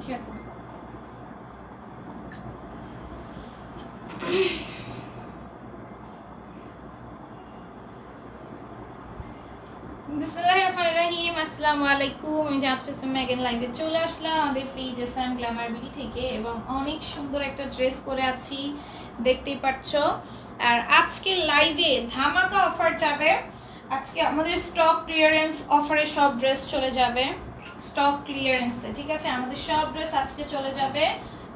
Share দাও। বিসমিল্লাহিররহমানিররহিম। আসসালামু আলাইকুম। আমি জাফর ইসলাম মেগান লাইভে চলে আসলাম আমাদের পেজ এসএম গ্ল্যামার বিডি থেকে এবং অনেক সুন্দর একটা ড্রেস পরে আছি, দেখতেই পাচ্ছ। আর আজকে লাইভে ধামাকা অফার যাবে। আজকে আমাদের স্টক ক্লিয়ারেন্স অফারে সব ড্রেস চলে যাবে, স্টক ক্লিয়ারেন্সে, ঠিক আছে? আমাদের সব ড্রেস আজকে চলে যাবে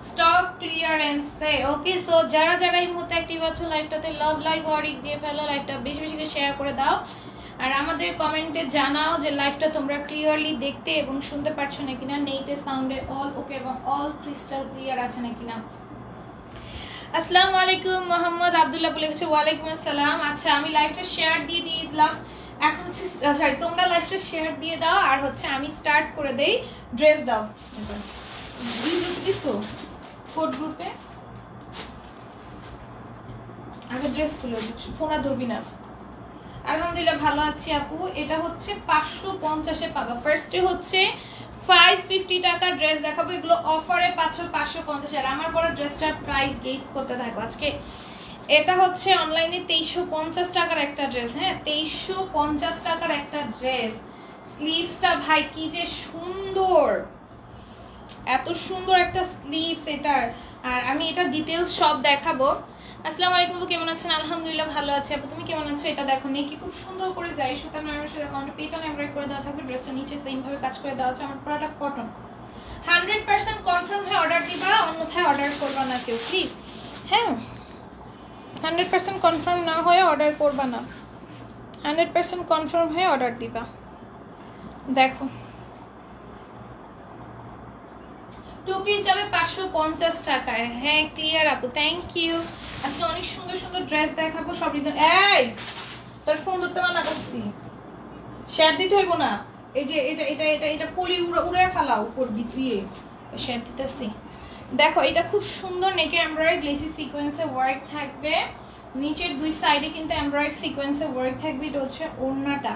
স্টক ক্লিয়ারেন্সে। ওকে, সো যারা যারা এই মুহূর্তে অ্যাক্টিভ আছো লাইভটাতে লাভ লাইক ওয়ারিক দিয়ে ফেলো, লাইভটা বেশি বেশি করে শেয়ার করে দাও। আর আমাদের কমেন্টে জানাও যে লাইভটা তোমরা ক্লিয়ারলি দেখতে এবং শুনতে পারছো না কিনা, নেইতে সাউন্ডে অল ওকে এবং অল ক্রিস্টাল ক্লিয়ার আছে না কিনা। আসসালামু আলাইকুম। মোহাম্মদ আব্দুল্লাহ বলে গেছে ওয়ালাইকুম আসসালাম। আচ্ছা, আমি লাইভটা শেয়ার দিয়ে দিলাম। এখন হচ্ছে সরি, তোমরা লাইভটা শেয়ার দিয়ে দাও আর হচ্ছে আমি স্টার্ট করে দেই। ড্রেস দাও দিছো কোড গ্রুপে, আগে ড্রেস খুলে ফোন আর ধরবি না। আলহামদুলিল্লাহ ভালো আছি আপু। এটা হচ্ছে 550-এ পাবা। ফার্স্টে হচ্ছে 550 টাকা ড্রেস দেখাবো, এগুলো অফারে পাচ্ছ 550। আর আমার বড় ড্রেসটার প্রাইস গেস করতে থাকো আজকে। এটা হচ্ছে অনলাইনে 2350 টাকার একটা ড্রেস। হ্যাঁ, 2350 টাকার একটা ড্রেস। স্লিভসটা ভাই কি যে সুন্দর, এত সুন্দর একটা স্লিভস এটার। আর আমি এটা ডিটেইলস সব দেখাবো। আসসালামু আলাইকুম, কেমন আছেন? আলহামদুলিল্লাহ ভালো আছি আপু, তুমি কেমন আছো? এটা দেখো নেকি খুব সুন্দর করে জারি সুতা নরমাল সুতা কাউন্টার পেটার্ন এমব্রয়ডারি করে দেওয়া থাকবে। ড্রেসটা নিচে সেম ভাবে কাজ করে দেওয়া আছে। আমার প্রোডাক্ট কটন 100% কনফার্ম হয়ে অর্ডার দিবা, অন্যথায় অর্ডার করবা না কেউ প্লিজ। হ্যাঁ, 100% কনফার্ম না হয়ে অর্ডার করবা না, 100% কনফার্ম হয়ে অর্ডার দিবা। দেখো 2 পিস যাবে 550 টাকায়। হ্যাঁ ক্লিয়ার আপু, থ্যাংক ইউ। আজকে অনেক সুন্দর সুন্দর ড্রেস দেখাবো সব রিজন। এই তোর ফোন ধরতে মানা করছি, শেয়ার দিতে হইব না। এই যে এটা এটা এটা এটা পলি উড়ে ফেলাও উপর দিয়ে, শেয়ার দিতেছি। দেখো এটা খুব সুন্দর নেকে এমব্রয়ডারি গ্লেসি সিকোয়েন্সে ওয়ার্ক থাকবে, নিচের দুই সাইডে কিন্তু এমব্রয়ডারি সিকোয়েন্সে ওয়ার্ক থাকবে। এটা হচ্ছে ওড়নাটা।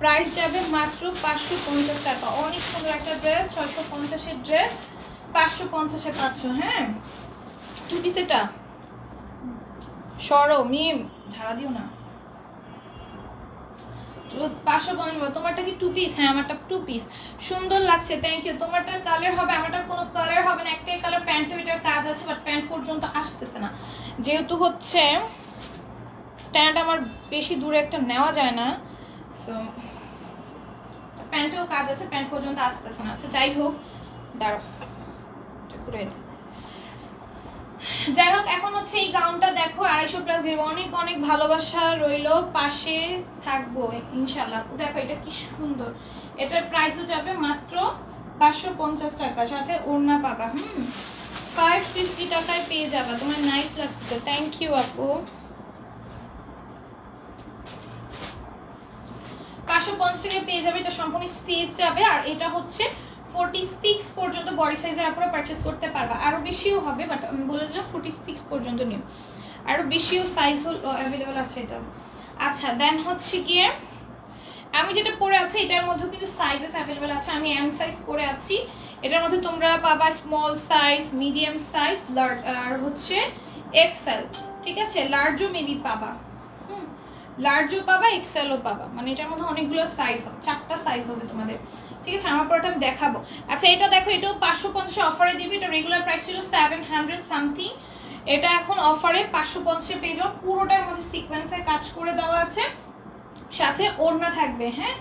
প্রাইস যাবে মাত্র 550 টাকা। অনেক সুন্দর একটা ড্রেস, 650-এর ড্রেস 550-এ পাচ্ছ। হ্যাঁ, 2 পিস। এটা সরো মিম ঝাড়া দিও না। 550। তোমারটা কি 2 পিস? হ্যাঁ আমারটা 2 পিস। সুন্দর লাগছে, থ্যাংক ইউ। তোমারটার কালার হবে, আমারটার কোনো কালার হবে না, একটাই কালার। প্যান্টে এটার কাজ আছে বাট প্যান্ট পর্যন্ত আসতেছে না, যেহেতু হচ্ছে স্ট্যান্ড আমার বেশি দূরে একটা নেওয়া যায় না, সো প্যান্টেও কাজ আছে, প্যান্ট পর্যন্ত আসতেছে না। আচ্ছা যাই হোক, দাঁড়াও ঘুরে যাই হোক। এখন হচ্ছে এই গাউনটা দেখো 250+ দেব। অনেক অনেক ভালোবাসা রইলো, পাশে থাকবো ইনশাল্লাহ। দেখো এটা কি সুন্দর, এটার প্রাইসও যাবে মাত্র 550 টাকা, সাথে ওড়না পাবা। 550 টাকায় পেয়ে যাবা। তোমার নাইস লাগছে, থ্যাংক ইউ আপু। 550 টাকায় পেয়ে যাবে। এটা সম্পূর্ণ স্টিচ যাবে। আর এটা হচ্ছে 46 পর্যন্ত বডি সাইজের আপনারা পারচেজ করতে পারবা। আরো বেশিও হবে বাট আমি বলে দিলাম 46 পর্যন্ত নিও, আরো বেশিও সাইজ অ্যাভেলেবল আছে এটা। আচ্ছা দেন হচ্ছে গিয়ে আমি যেটা পরে আছি এটার মধ্যে কিন্তু সাইজেস অ্যাভেলেবল আছে। আমি এম সাইজ পরে আছি, এটার মধ্যে তোমরা পাবা small size, medium size, large আর হচ্ছে এক্সেল, ঠিক আছে? লার্জও মেবি পাবা, লার্জও পাবা, এক্সেলও পাবা, মানে এটার মধ্যে অনেকগুলো সাইজ হবে, 4টা সাইজ হবে তোমাদের, ঠিক আছে? আমার পরটা আমি দেখাবো। আচ্ছা এটা দেখো, এটাও 550 অফারে দিবি। এটা রেগুলার প্রাইস ছিল 700 সামথিং, এটা এখন অফারে 550 পেয়ে যাও। পুরোটার মধ্যে সিকোয়েন্সের কাজ করে দেওয়া আছে, সাথে ওড়না থাকবে। হ্যাঁ,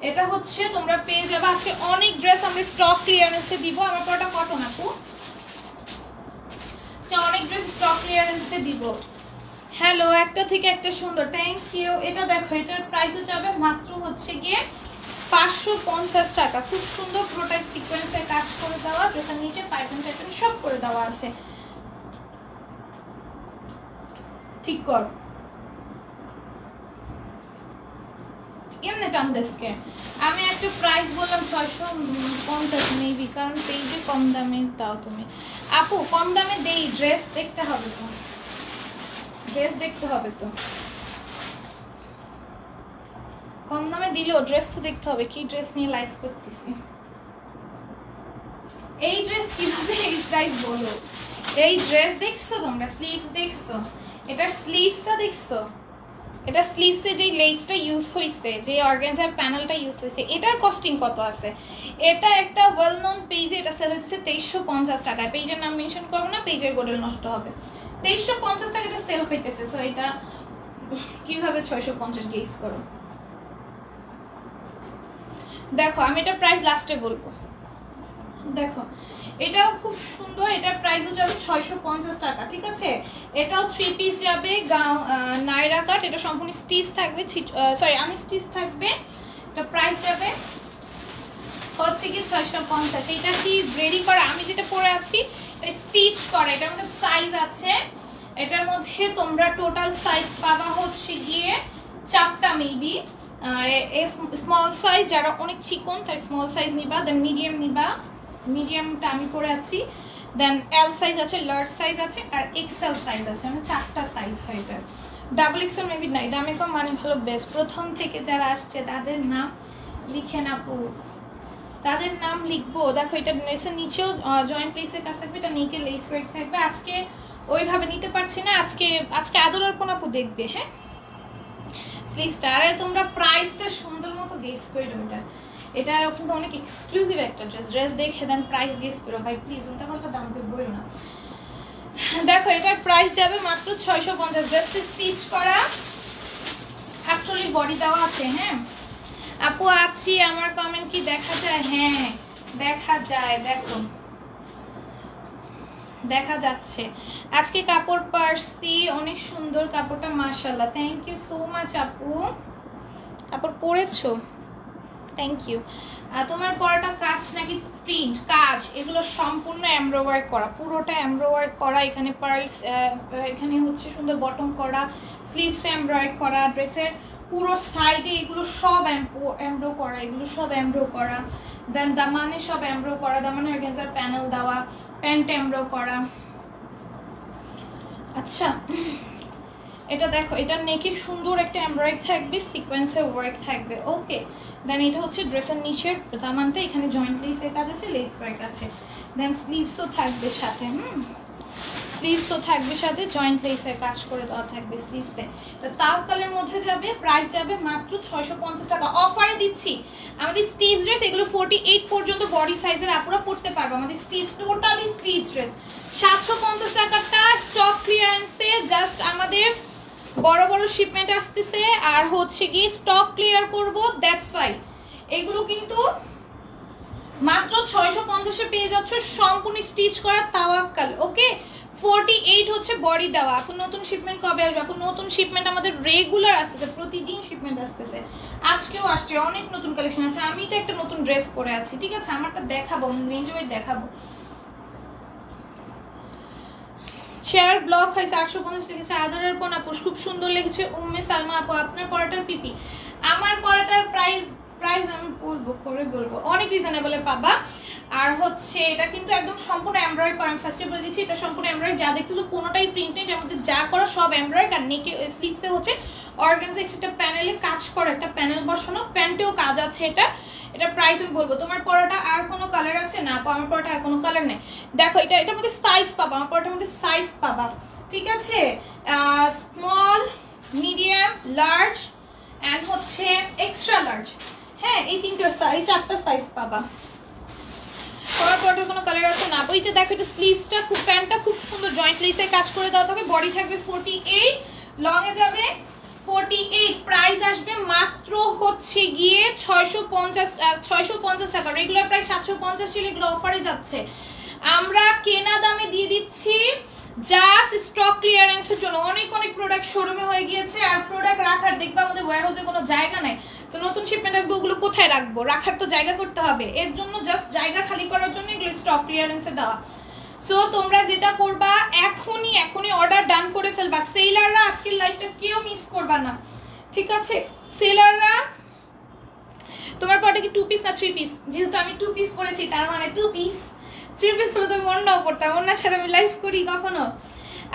এটা হচ্ছে তোমরা পেয়ে যাবে। আজকে অনেক ড্রেস আমরা স্টক ক্লিয়ারেন্সে দিব। আমার পরটা কটন আপু, আজকে অনেক ড্রেস স্টক ক্লিয়ারেন্সে দিব। হ্যালো, একটা থেকে একটা সুন্দর, থ্যাংক ইউ। এটা দেখো, এটার প্রাইসও যাবে মাত্র হচ্ছে গিয়ে 550 টাকা। খুব সুন্দর, পুরোটাই সিকোয়েন্সে কাজ করে দেওয়া, ড্রেসের নিচে পাইপিং টাইপিং সব করে দেওয়া আছে। ঠিক কর এমনি টান দেশকে। আমি একটা প্রাইস বললাম 650 মেবি, কারণ পেজে কম দামে দাও তুমি আপু। কম দামে দেই, ড্রেস দেখতে হবে তো, ড্রেস দেখতে হবে তো। কম দামে দিলেও ড্রেস তো দেখতে হবে, কি ড্রেস নিয়ে লাইভ করতেছি। এই ড্রেস কিভাবে এই প্রাইস বলো? এই ড্রেস দেখছো তোমরা? স্লিভস দেখছো? এটার স্লিভসটা দেখছো? এটা স্লিভসে যে লেসটা ইউজ হয়েছে, যে অর্গানজার প্যানেলটা ইউজ হয়েছে, এটার কস্টিং কত আছে? এটা একটা ওয়েল নোন পেজে এটা সেল হচ্ছে 2350 টাকায়। পেজের নাম মেনশন করবো না, পেজের গোডেল নষ্ট হবে। 2350 টাকা এটা সেল হইতেছে। সো এটা কিভাবে 650 গেস করো? দেখো আমি এটা প্রাইস লাস্টে বলবো। দেখো এটাও খুব সুন্দর, এটার প্রাইসও যাবে 650 টাকা, ঠিক আছে? এটাও 3 পিস যাবে, নাইরা কাট, এটা সম্পূর্ণ স্টিচ থাকবে, সরি আমি স্টিচ থাকবে। এটা প্রাইস যাবে হচ্ছে কি 650। এটা কি রেডি করা? আমি যেটা পরে আছি এটা স্টিচ করা, এটার মধ্যে সাইজ আছে। এটার মধ্যে তোমরা টোটাল সাইজ পাবা হচ্ছে গিয়ে 4টা মেবি। স্মল সাইজ, যারা অনেক চিকন তাই স্মল সাইজ নিবা, দেন মিডিয়াম নিবা, মিডিয়ামটা আমি পরে আছি, দেন এল সাইজ আছে, লার্জ সাইজ আছে, আর এক্সেল সাইজ আছে। মানে 4টা সাইজ হয় এটা। ডাবল এক্সেল মেবি নাই, দামে কম মানে ভালো, বেস্ট। প্রথম থেকে যারা আসছে তাদের নাম লিখে আপু, তাদের নাম লিখবো। দেখো এটা ড্রেসের নিচেও জয়েন্ট লেসের কাছে থাকবে, এটা নেকে লেস ওয়ার্ক থাকবে। আজকে ওইভাবে নিতে পারছি না, আজকে আদর অর্পণ আপু দেখবে। হ্যাঁ স্লিভসটা, আরে তোমরা প্রাইসটা সুন্দর মতো গেস করে দেবে। এটা কিন্তু অনেক এক্সক্লুসিভ একটা ড্রেস দেখে দেন প্রাইস গেস করো ভাই প্লিজ, ওটা বলটা দাম বলো না। দেখো এটার প্রাইস যাবে মাত্র 650। ড্রেসটা স্টিচ করা, অ্যাকচুয়ালি বডি দেওয়া আছে। হ্যাঁ আপু আছি, আমার কমেন্ট কি দেখা যায়? হ্যাঁ দেখা যায়, দেখো দেখা যাচ্ছে। আজকে কাপড় পারছি, অনেক সুন্দর কাপড়টা, মাশাআল্লাহ, থ্যাংক ইউ সো মাচ আপু। কাপড় পরেছো, থ্যাংক ইউ। তোমার পরাটা কাজ নাকি প্রিন্ট? কাজ, এগুলো সম্পূর্ণ এমব্রয়ডারি করা, পুরোটা এমব্রয়ডারি করা। এখানে পার্লস, এখানে হচ্ছে সুন্দর বটম করা, স্লিভস এমব্রয়ডারি করা, ড্রেসের পুরো সাইডে এগুলো সব এমব্রো করা, এগুলো সব এমব্রো করা। দেন দামানে সব এমব্রো করা, দামানে অর্গানজার প্যানেল দেওয়া, প্যান্ট এমব্রো করা। আচ্ছা এটা দেখো, এটা নেকে সুন্দর একটা এমব্রয়ডারি থাকবে, সিকোয়েন্সের ওয়ার্ক থাকবে। ওকে, দেন এটা হচ্ছে ড্রেসের নিচের দামানটা, এখানে জয়েন্ট লেসের কাজ আছে, লেস ওয়ার্ক আছে। দেন স্লিভসও থাকবে সাথে, স্লিভসও থাকবে সাথে, জয়েন্ট লেসের কাজ করে দেওয়া থাকবে স্লিভসে। তো তাও কালের মধ্যে যাবে, প্রাইস যাবে মাত্র 650 টাকা। অফারে দিচ্ছি আমাদের স্টিচ ড্রেস, এগুলো 48 পর্যন্ত বডি সাইজের আপুরা পড়তে পারবে। আমাদের স্টিচ, টোটালি স্টিচ ড্রেস 750 টাকাটা স্টক ক্লিয়ারেন্সে। জাস্ট আমাদের বড় বড় শিপমেন্ট আসতেছে আর হচ্ছে কি স্টক ক্লিয়ার করব, দ্যাটস ওয়াই। এগুলো কিন্তু মাত্র 650 এ পেয়ে যাচ্ছ, সম্পূর্ণ স্টিচ করা তাওয়াক্কাল। ওকে, 48 হচ্ছে বডি দেওয়া। এখন নতুন শিপমেন্ট কবে আসবে? এখন নতুন শিপমেন্ট আমাদের রেগুলার আসতেছে, প্রতিদিন শিপমেন্ট আসতেছে। আজকেও আসছে, অনেক নতুন কালেকশন আছে। আমি তো একটা নতুন ড্রেস পরে আছি, ঠিক আছে? আমারটা দেখাবো, নিজেই দেখাবো। শেয়ার ব্লক হয়েছে 850 লিখেছে আদরের পোনা আপু, খুব সুন্দর লিখেছে উম্মে সালমা আপু। আপনার পরাটার পিপি, আমার পরাটার প্রাইস আমি বলবো অনেক রিজনেবলে পাবা। আর হচ্ছে এটা কিন্তু একদম সম্পূর্ণ এমব্রয়ডারি করা, আমি ফার্স্টে বলে দিচ্ছি এটা সম্পূর্ণ এমব্রয়ডারি। যা দেখতেছো কোনোটাই প্রিন্টেড, এর মধ্যে যা করা সব এমব্রয়ডারি। আর নেকে স্লিভসে হচ্ছে অর্গানজা একটা প্যানেলে কাজ করা, একটা প্যানেল বসানো, প্যান্টেও কাজ আছে। এটা প্রাইস আমি বলবো। তোমার পরাটা আর কোনো কালার আছে? না আপু আমার পরাটা আর কোনো কালার নেই। দেখো এটার মধ্যে সাইজ পাবা, আমার পরাটার মধ্যে সাইজ পাবা, ঠিক আছে? স্মল, মিডিয়াম, লার্জ এন্ড হচ্ছে এক্সট্রা লার্জ। হ্যাঁ এই তিনটা সাইজ, 4টা সাইজ পাবা। তোমার পরাটার কোনো কালার আছে? না আপু। এই যে দেখো এটা স্লিভসটা খুব, প্যান্টটা খুব সুন্দর জয়েন্ট লেসে কাজ করে দেওয়া থাকবে, বডি থাকবে 48, লং এ যাবে 48। প্রাইস আসবে মাত্র হচ্ছে গিয়ে 650 টাকা। রেগুলার প্রাইস 750 ছিল, এগুলো অফারে যাচ্ছে। আমরা কেনা দামে দিয়ে দিচ্ছি জাস্ট স্টক ক্লিয়ারেন্সের জন্য। অনেক প্রোডাক্ট শোরুমে হয়ে গিয়েছে, আর প্রোডাক্ট রাখার দেখবা আমাদের ওয়্যারহাউসে কোনো জায়গা নেই। তো নতুন শিপমেন্ট আসবে, ওগুলো কোথায় রাখবো? রাখার তো জায়গা করতে হবে, এর জন্য জাস্ট জায়গা খালি করার জন্য এগুলো স্টক ক্লিয়ারেন্সে দেওয়া। সো তোমরা যেটা করবা এখনই অর্ডার ডান করে ফেলবা। সেলাররা আজকের লাইভটা কেউ মিস করবা না, ঠিক আছে? সেলাররা, তোমার পরটা কি 2 পিস না 3 পিস? যেহেতু আমি 2 পিস করেছি তার মানে 2 পিস। 3 পিস হলে তো আমি অন্যও করতাম, অন্য ছাড়া আমি লাইভ করি কখনো?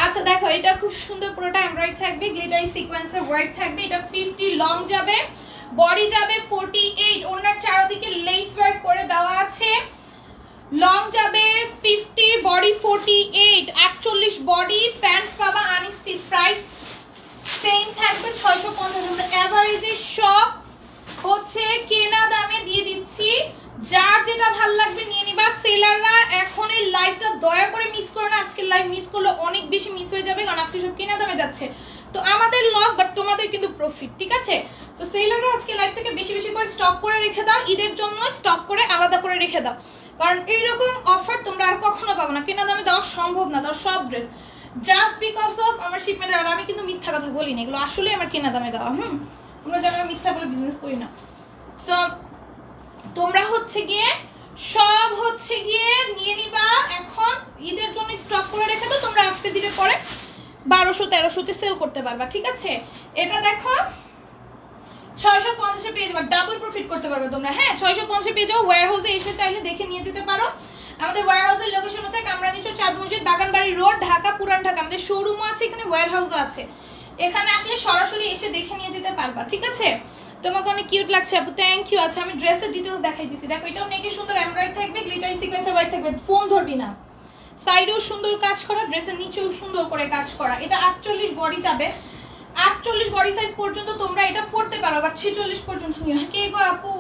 আচ্ছা দেখো এটা খুব সুন্দর, পুরোটা এমব্রয়ডারি থাকবে, গ্লিটারি সিকোয়েন্সের ওয়ার্ক থাকবে। এটা 50, লং যাবে, বডি যাবে 48, ওনার চারদিকে লেস ওয়ার্ক করে দেওয়া আছে। লং যাবে 50, বডি 48, 48 বডি, প্যান্ট পাবা আনস্টিচ, প্রাইস সেম থাকবে 650। আমরা এভারেজে সব হচ্ছে কেনা দামে দিয়ে দিচ্ছি, যার যেটা ভালো লাগবে নিয়ে নিবা। সেলাররা এখন এই লাইভটা দয়া করে মিস করো না, আজকের লাইভ মিস করলে অনেক বেশি মিস হয়ে যাবে, কারণ আজকে সব কেনা দামে যাচ্ছে, তো আমাদের লস বাট তোমাদের কিন্তু প্রফিট, ঠিক আছে? তো সেলাররা আজকে লাইভ থেকে বেশি বেশি করে স্টক করে রেখে দাও, ঈদের জন্য স্টক করে আলাদা করে রেখে দাও, কারণ এইরকম অফার তোমরা আর কখনো পাবো না, কেনা দামে দেওয়া সম্ভব না, দাও সব ড্রেস জাস্ট বিকজ অফ আমার শিপমেন্ট। আর আমি কিন্তু মিথ্যা কথা বলি না, এগুলো আসলে আমার কেনা দামে দেওয়া। আমরা যারা মিথ্যা বলে বিজনেস করি না। সো তোমরা হচ্ছে গিয়ে সব হচ্ছে গিয়ে নিয়ে নিবা, এখন ঈদের জন্য স্টক করে রেখে দাও, তোমরা আজকে দিনে পরে 1200-1300-তে সেল করতে পারবা, ঠিক আছে? এটা দেখো 650 পেয়ে যাবে, ডাবল প্রফিট করতে পারবে তোমরা। হ্যাঁ 650 পেয়ে যাও, ওয়্যার হাউসে এসে চাইলে দেখে নিয়ে যেতে পারো। আমাদের ওয়্যার হাউসের লোকেশন হচ্ছে কামরাঙ্গীরচর, চাঁদ মসজিদ, বাগানবাড়ি রোড, ঢাকা, পুরান ঢাকা। আমাদের শোরুমও আছে এখানে, ওয়্যার হাউসও আছে, এখানে আসলে সরাসরি এসে দেখে নিয়ে যেতে পারবা, ঠিক আছে? তোমাকে অনেক কিউট লাগছে আপু, থ্যাংক ইউ। আচ্ছা আমি ড্রেসের ডিটেইলস দেখাই দিছি, দেখো এটাও নেকে সুন্দর এমব্রয়ডারি থাকবে, গ্লিটারি সিকোয়েন্সের ওয়ার্ক থাকবে, ফোন ধরবি না, সাইডেও সুন্দর কাজ করা, ড্রেসের নিচেও সুন্দর করে কাজ করা। এটা 48 বডি যাবে, 48 বডি সাইজ পর্যন্ত তোমরা এটা পড়তে পারো, বাট 46 পর্যন্ত নিও। কে গো আপু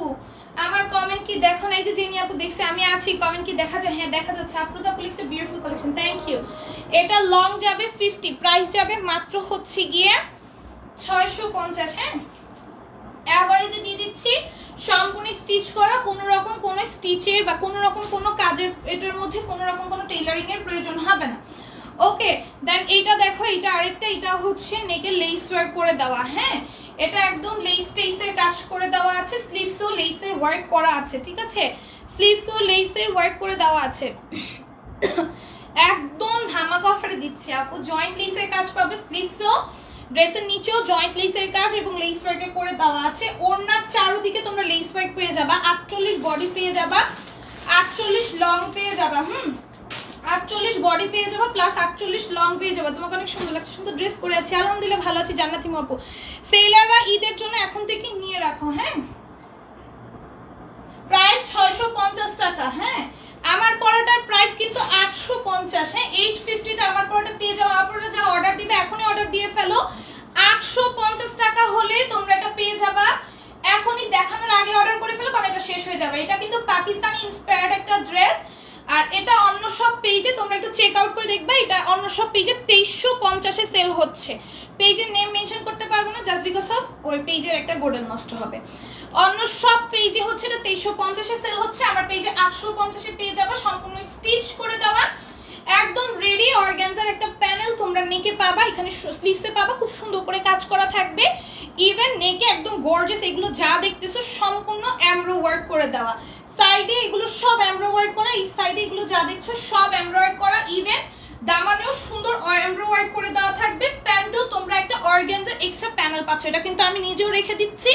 আমার কমেন্ট কি দেখো না? এই যে জেনি আপু দেখছে আমি আছি, কমেন্ট কি দেখা যায়? হ্যাঁ দেখা যাচ্ছে। আফরোজা আপু লিখছে বিউটিফুল কালেকশন, থ্যাংক ইউ। এটা লং যাবে 50, প্রাইস যাবে মাত্র হচ্ছে গিয়ে 650। হ্যাঁ এভারেজে দিয়ে দিচ্ছি, সম্পূর্ণ স্টিচ করা, কোনো রকম কোনো স্টিচের বা কোনো রকম কোনো কাজের এটার মধ্যে কোনো রকম কোনো টেইলারিং এর প্রয়োজন হবে না। ওকে দেন এইটা দেখো, এটা আরেকটা, এটা হচ্ছে নেকে লেস ওয়ার্ক করে দেওয়া। হ্যাঁ এটা একদম লেস টেইসের কাজ করে দেওয়া আছে, স্লিভসও লেসের ওয়ার্ক করা আছে, ঠিক আছে? স্লিভসও লেসের ওয়ার্ক করে দেওয়া আছে, একদম ধামাকা অফারে দিচ্ছি আপু। জয়েন্ট লেসের কাজ পাবে, স্লিভসও, ড্রেসের নিচেও জয়েন্ট লেসের কাজ এবং লেস ওয়ার্কে করে দেওয়া আছে। ওড়নার চারদিকে তোমরা লেস ওয়ার্ক পেয়ে যাবা, 48 বডি পেয়ে যাবা, 48 লং পেয়ে যাবা। 48 বডি পেয়ে যাবা প্লাস 48 লং পেয়ে যাবা। তোমাকে অনেক সুন্দর লাগছে, সুন্দর ড্রেস পরে আছি, আলহামদুলিল্লাহ ভালো আছি জান্নাতি আপু। সেলাররা ঈদের জন্য এখন থেকে নিয়ে রাখো। হ্যাঁ প্রাইস 650 টাকা। হ্যাঁ আমার পরোটার প্রাইস কিন্তু 850। হ্যাঁ 850 টা আমার পরোটা পেয়ে যাও। আপনারা যা অর্ডার দিবে এখনই অর্ডার দিয়ে ফেলো, 850 টাকা হলে তোমরা এটা পেয়ে যাবা। এখনই দেখানোর আগে অর্ডার করে ফেলো, কারণ এটা শেষ হয়ে যাবে। এটা কিন্তু পাকিস্তানি ইন্সপায়ার্ড একটা ড্রেস, আর এটা অন্য সব পেজে তোমরা একটু চেক আউট করে দেখবে, এটা অন্য সব পেজে 2350 এ সেল হচ্ছে। পেজের নেম মেনশন করতে পারবো না জাস্ট বিকজ অফ ওই পেজের একটা গোডেল নষ্ট হবে। অন্য সব পেজে হচ্ছে এটা 2350 এ সেল হচ্ছে, আমার পেজে 850 এ পেয়ে যাবে, সম্পূর্ণ স্টিচ করে দেওয়া, একদম রেডি অর্গানজার একটা প্যানেল তোমরা নেকে পাবা, এখানে স্লিভসে পাবা, খুব সুন্দর করে কাজ করা থাকবে, ইভেন নেকে একদম গর্জিয়াস। এগুলো যা দেখতেছো সম্পূর্ণ এমব্রয়ডারি ওয়ার্ক করে দেওয়া, সাইডে এগুলো সব এমব্রয়ডারি ওয়ার্ক করা, এই সাইডে এগুলো যা দেখছো সব এমব্রয়ডারি করা, ইভেন দামানেও সুন্দর এমব্রয়ডারি ওয়ার্ক করে দেওয়া থাকবে। প্যান্টও তোমরা একটা অর্গানজার এক্সট্রা প্যানেল পাচ্ছ, এটা কিন্তু আমি নিজেও রেখে দিচ্ছি।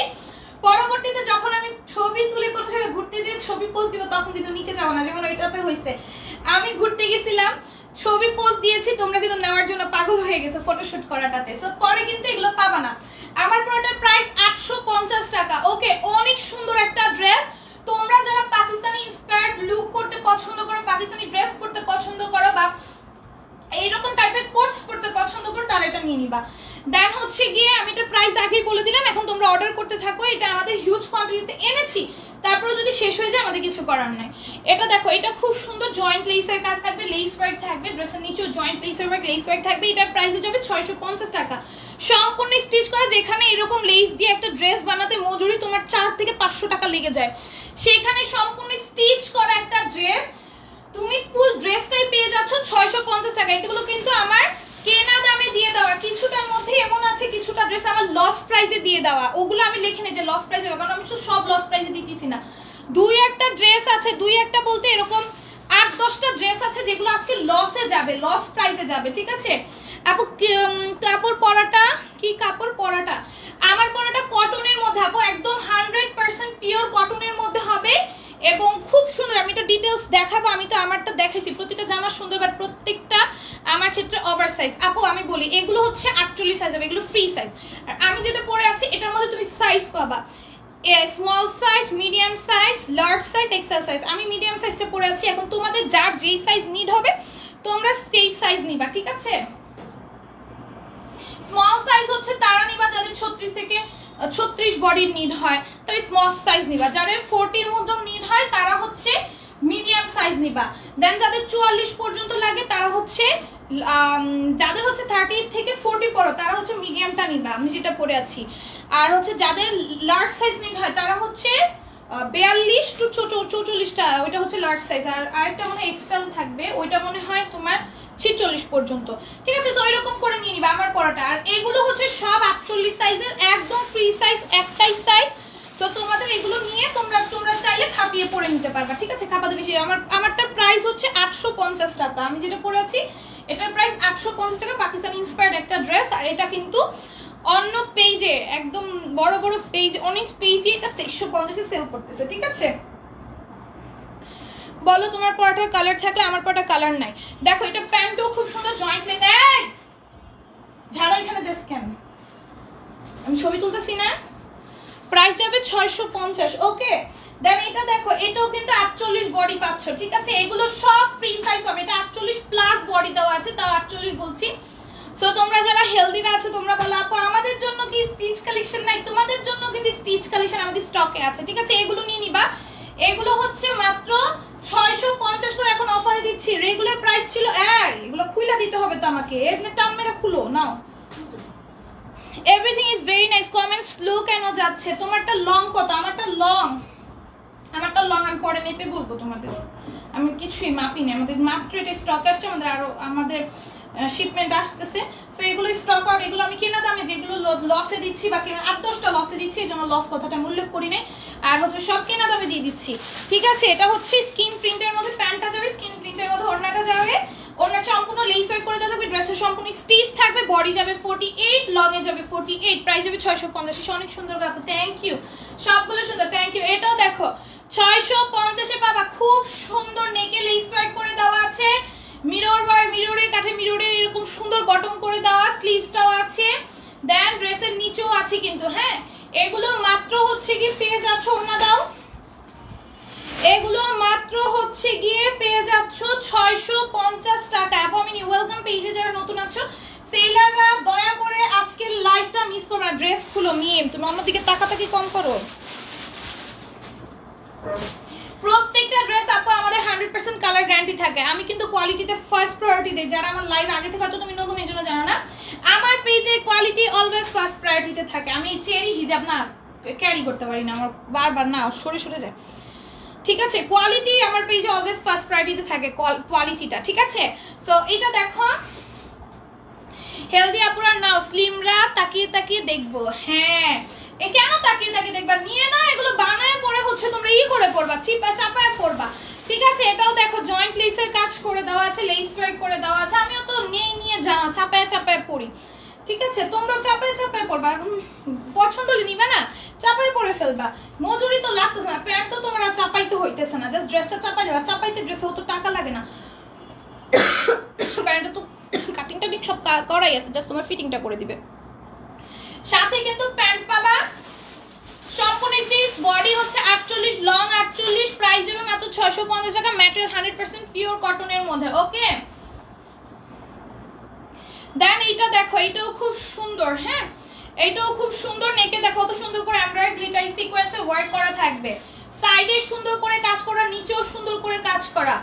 পরবর্তীতে যখন আমি ছবি তুলে কোনো জায়গায় ঘুরতে যেয়ে ছবি পোস্ট দিব তখন কিন্তু নিতে যাবো না, যেমন এটাতে হয়েছে। আমি ঘুরতে গেছিলাম, ছবি পোস্ট দিয়েছি, তোমরা কিন্তু নেওয়ার জন্য পাগল হয়ে গেছে ফটোশুট করাটাতে, সো পরে কিন্তু এগুলো পাবা না। আমার প্রোডাক্টের প্রাইস 850 টাকা। ওকে অনেক সুন্দর একটা ড্রেস, তোমরা যারা পাকিস্তানি ইন্সপায়ার্ড লুক করতে পছন্দ করো, পাকিস্তানি ড্রেস করতে পছন্দ করো বা এইরকম টাইপের কোটস পরতে পছন্দ করো, তারা এটা নিয়ে নিবা। দেন হচ্ছে গিয়ে আমি এটা প্রাইস আগেই বলে দিলাম, এখন তোমরা অর্ডার করতে থাকো। এটা আমাদের হিউজ কোয়ান্টিটিতে এনেছি, তারপরে যদি শেষ হয়ে যায় আমাদের কিছু করার নাই। এটা দেখো, এটা খুব সুন্দর জয়েন্ট লেসের কাজ থাকবে, লেস ওয়ার্ক থাকবে, ড্রেসের নিচেও জয়েন্ট লেসের ওয়ার্ক, লেস ওয়ার্ক থাকবে। এটার প্রাইস হয়ে যাবে 650 টাকা, সম্পূর্ণ স্টিচ করা। যেখানে এরকম লেস দিয়ে একটা ড্রেস বানাতে মজুরি তোমার 400 থেকে 500 টাকা লেগে যায়, সেখানে সম্পূর্ণ স্টিচ করা একটা ড্রেস তুমি ফুল ড্রেসটাই পেয়ে যাচ্ছ 650 টাকা। এগুলো কিন্তু আমার কেনা দামে দিয়ে দেওয়া, কিছুটার মধ্যে এমন আছে কিছুটা ড্রেস আমার লস প্রাইসে দিয়ে দেওয়া, ওগুলো আমি লিখে নিই যে লস প্রাইসে, কারণ আমি সব লস প্রাইসে দিতেছি না। দুই একটা ড্রেস আছে, দুই একটা বলতে এরকম 8-10টা ড্রেস আছে যেগুলো আজকে লসে যাবে, লস প্রাইসে যাবে, ঠিক আছে? আপু কাপড় পরাটা কি, কাপড় পরাটা আমার পরাটা কটনের মধ্যে আপু, একদম 100% পিওর কটনের মধ্যে হবে এবং খুব সুন্দর। আমি এটা ডিটেইলস দেখাবো, আমি তো আমারটা দেখাইছি, প্রতিটা জামা সুন্দর, বাট প্রত্যেকটা আমার ক্ষেত্রে ওভার সাইজ। আপু আমি বলি এগুলো হচ্ছে 48 সাইজ হবে, এগুলো ফ্রি সাইজ। আর আমি যেটা পরে আছি এটার মধ্যে তুমি সাইজ পাবা small size, medium size, large size, XL size. আমি মিডিয়াম সাইজটা পরে আছি। এখন তোমাদের যার যেই সাইজ নিড হবে তোমরা সেই সাইজ নিবা, ঠিক আছে? স্মল সাইজ হচ্ছে তারা নিবা যাদের 36 থেকে 36 বডির নিড হয়, তারা স্মল সাইজ নিবা। যাদের 40 এর মধ্যে নিড হয় তারা হচ্ছে মিডিয়াম সাইজ নিবা। দেন যাদের 44 পর্যন্ত লাগে তারা হচ্ছে যাদের হচ্ছে 30 থেকে 40 পড়ো তারা হচ্ছে মিডিয়ামটা নিবা, আমি যেটা পরে আছি। আর হচ্ছে যাদের লার্জ সাইজ নিড হয় তারা হচ্ছে 42 টু 44টা, ওইটা হচ্ছে লার্জ সাইজ। আর আরেকটা মনে হয় এক্সেল থাকবে, ওইটা মনে হয় তোমার 46 পর্যন্ত, ঠিক আছে? তো এরকম করে নিয়ে নিবা আমার পরাটা। আর এগুলো হচ্ছে সব 48 সাইজের, একদম ফ্রি সাইজ, একটাই সাইজ। তো তোমাদের এগুলো নিয়ে তোমরা চাইলে খাপিয়ে পরে নিতে পারবা, ঠিক আছে? খাপাতে বেশি। আমারটার প্রাইস হচ্ছে 850 টাকা। আমি যেটা পরে আছি এটার প্রাইস 850 টাকা, পাকিস্তানি ইন্সপায়ার্ড একটা ড্রেস। আর এটা কিন্তু অন্য পেজে, একদম বড় বড় পেজ, অনেক পেজে এটা 2350 সেল করতেছে, ঠিক আছে? বলো তোমার পরাটার কালার থাকলে, আমার পরাটার কালার নাই। দেখো এটা প্যান্টও খুব সুন্দর, জয়েন্ট লেন্থ। এই ঝাড়া এখানে দেশ কেন, আমি ছবি তুলতেছি না। প্রাইস যাবে 650, ওকে? দেন এটা দেখো, এটাও কিন্তু 48 বডি পাচ্ছ, ঠিক আছে? এগুলো সব ফ্রি সাইজ হবে। এটা 48 প্লাস বডি দেওয়া আছে, তাও 48 বলছি। সো তোমরা যারা হেলদি আছো তোমরা বলো আপু আমাদের জন্য কি স্টিচ কালেকশন নাই? তোমাদের জন্য কিন্তু স্টিচ কালেকশন আমাদের স্টকে আছে, ঠিক আছে? এগুলো নিয়ে নিবা। এগুলো হচ্ছে মাত্র 650 করে এখন অফারে দিচ্ছি। রেগুলার প্রাইস ছিল এগুলো খুলে দিতে হবে তো আমাকে, এমনি টান মেরে খুলো নাও। Everything is very nice. Comments slow কেন যাচ্ছে? তোমারটা লং কত? আমারটা লং, আমি পরে মেপে বলবো তোমাদের। আমি কিছুই মাপি না, আমাদের মাত্র এটা স্টক আসছে, আমাদের শিপমেন্ট আসতেছে। তো এগুলো স্টক আউট, এগুলো আমি কেনা দামে যেগুলো লসে দিচ্ছি বা কেনা 8-10টা লসে দিচ্ছি, এই জন্য লস কথাটা আমি উল্লেখ করি নাই। আর হচ্ছে সব কেনা দামে দিয়ে দিচ্ছি, ঠিক আছে? এটা হচ্ছে স্কিন প্রিন্টের মধ্যে প্যান্টটা যাবে, স্কিন প্রিন্টের মধ্যে ওড়নাটা যাবে। ওড়না সম্পূর্ণ লেস ওয়ার্ক করে দেওয়া থাকবে, ড্রেসের সম্পূর্ণ স্টিচ থাকবে, বডি যাবে 48, লং এ যাবে 48, প্রাইস যাবে 650। অনেক সুন্দর কাপড়, থ্যাংক ইউ, সবগুলো সুন্দর, থ্যাংক ইউ। এটাও দেখো 650 পাবা, খুব সুন্দর নেকে লেস ওয়ার্ক করে দেওয়া আছে, মিররের কাঠে মিররের এরকম সুন্দর বটম করে দেওয়া, স্লিভসটাও আছে। দেন ড্রেসের নিচেও আছে কিন্তু, হ্যাঁ? এগুলো মাত্র হচ্ছে কি পেয়ে যাচ্ছ, ওড়না দাও, এগুলো মাত্র হচ্ছে গিয়ে পেয়ে যাচ্ছ 650 টাকা। আপনি ওয়েলকাম পেজে যারা নতুন আছো, সেলাররা দয়া করে আজকের লাইভটা মিস করো না। ড্রেস খুলো মিম, তুমি অন্যদিকে তাকাতাকি কম করো। প্রত্যেকটা ড্রেস আপু আমাদের 100% কালার গ্যারান্টি থাকে। আমি কিন্তু কোয়ালিটিতে ফার্স্ট প্রায়োরিটি দেই। যারা আমার লাইভ আগে থেকে হয়তো তুমি নতুন এই জন্য জানো না, আমার পেজে কোয়ালিটি অলওয়েজ ফার্স্ট প্রায়োরিটিতে থাকে। আমি চেরি হিজাব না ক্যারি করতে পারি না, আমার বারবার না সরে যায়, ঠিক আছে? কোয়ালিটি আমার পেজে অলওয়েজ ফার্স্ট প্রায়োরিটিতে থাকে, কোয়ালিটিটা, ঠিক আছে? সো এটা দেখো, হেলদি আপুরা নাও, স্লিমরা তাকিয়ে তাকিয়ে দেখবো। হ্যাঁ, এ কেন তাকিয়ে তাকিয়ে দেখবা? নিয়ে না, এগুলো বানায় পরে হচ্ছে তোমরা করে পড়বা, চাপায় পড়বা, ঠিক আছে? এটাও দেখো জয়েন্ট লেসের কাজ করে দেওয়া আছে, লেস ওয়ার্ক করে দেওয়া আছে। আমিও তো নিয়ে চাপায় পড়ি, ঠিক আছে? তোমরা চাপায় পড়বা, পছন্দ নিবা না, চাপাই পরে ফেলবা। মজুরি তো লাগতেছে না, প্যান্ট তো তোমরা চাপাইতে হইতেছে না, জাস্ট ড্রেসটা চাপাই যাবা। চাপাইতে ড্রেসে অত টাকা লাগে না, কারণ এটা তো কাটিংটা ঠিক সব করাই আছে, জাস্ট তোমার ফিটিংটা করে দিবে। সাথে কিন্তু প্যান্ট পাবা সম্পূর্ণ স্টিচ, বডি হচ্ছে 48, লং 48, প্রাইস যাবে মাত্র 650 টাকা। ম্যাটেরিয়াল 100% পিওর কটনের মধ্যে, ওকে? দেন এইটা দেখো, এটাও খুব সুন্দর, হ্যাঁ? এটাও খুব সুন্দর, নেকে দেখো কত সুন্দর করে এমব্রয়ডারি গ্লিটার সিকোয়েন্সে ওয়ার্ক করা থাকবে, সাইডে সুন্দর করে কাজ করা, নিচেও সুন্দর করে কাজ করা,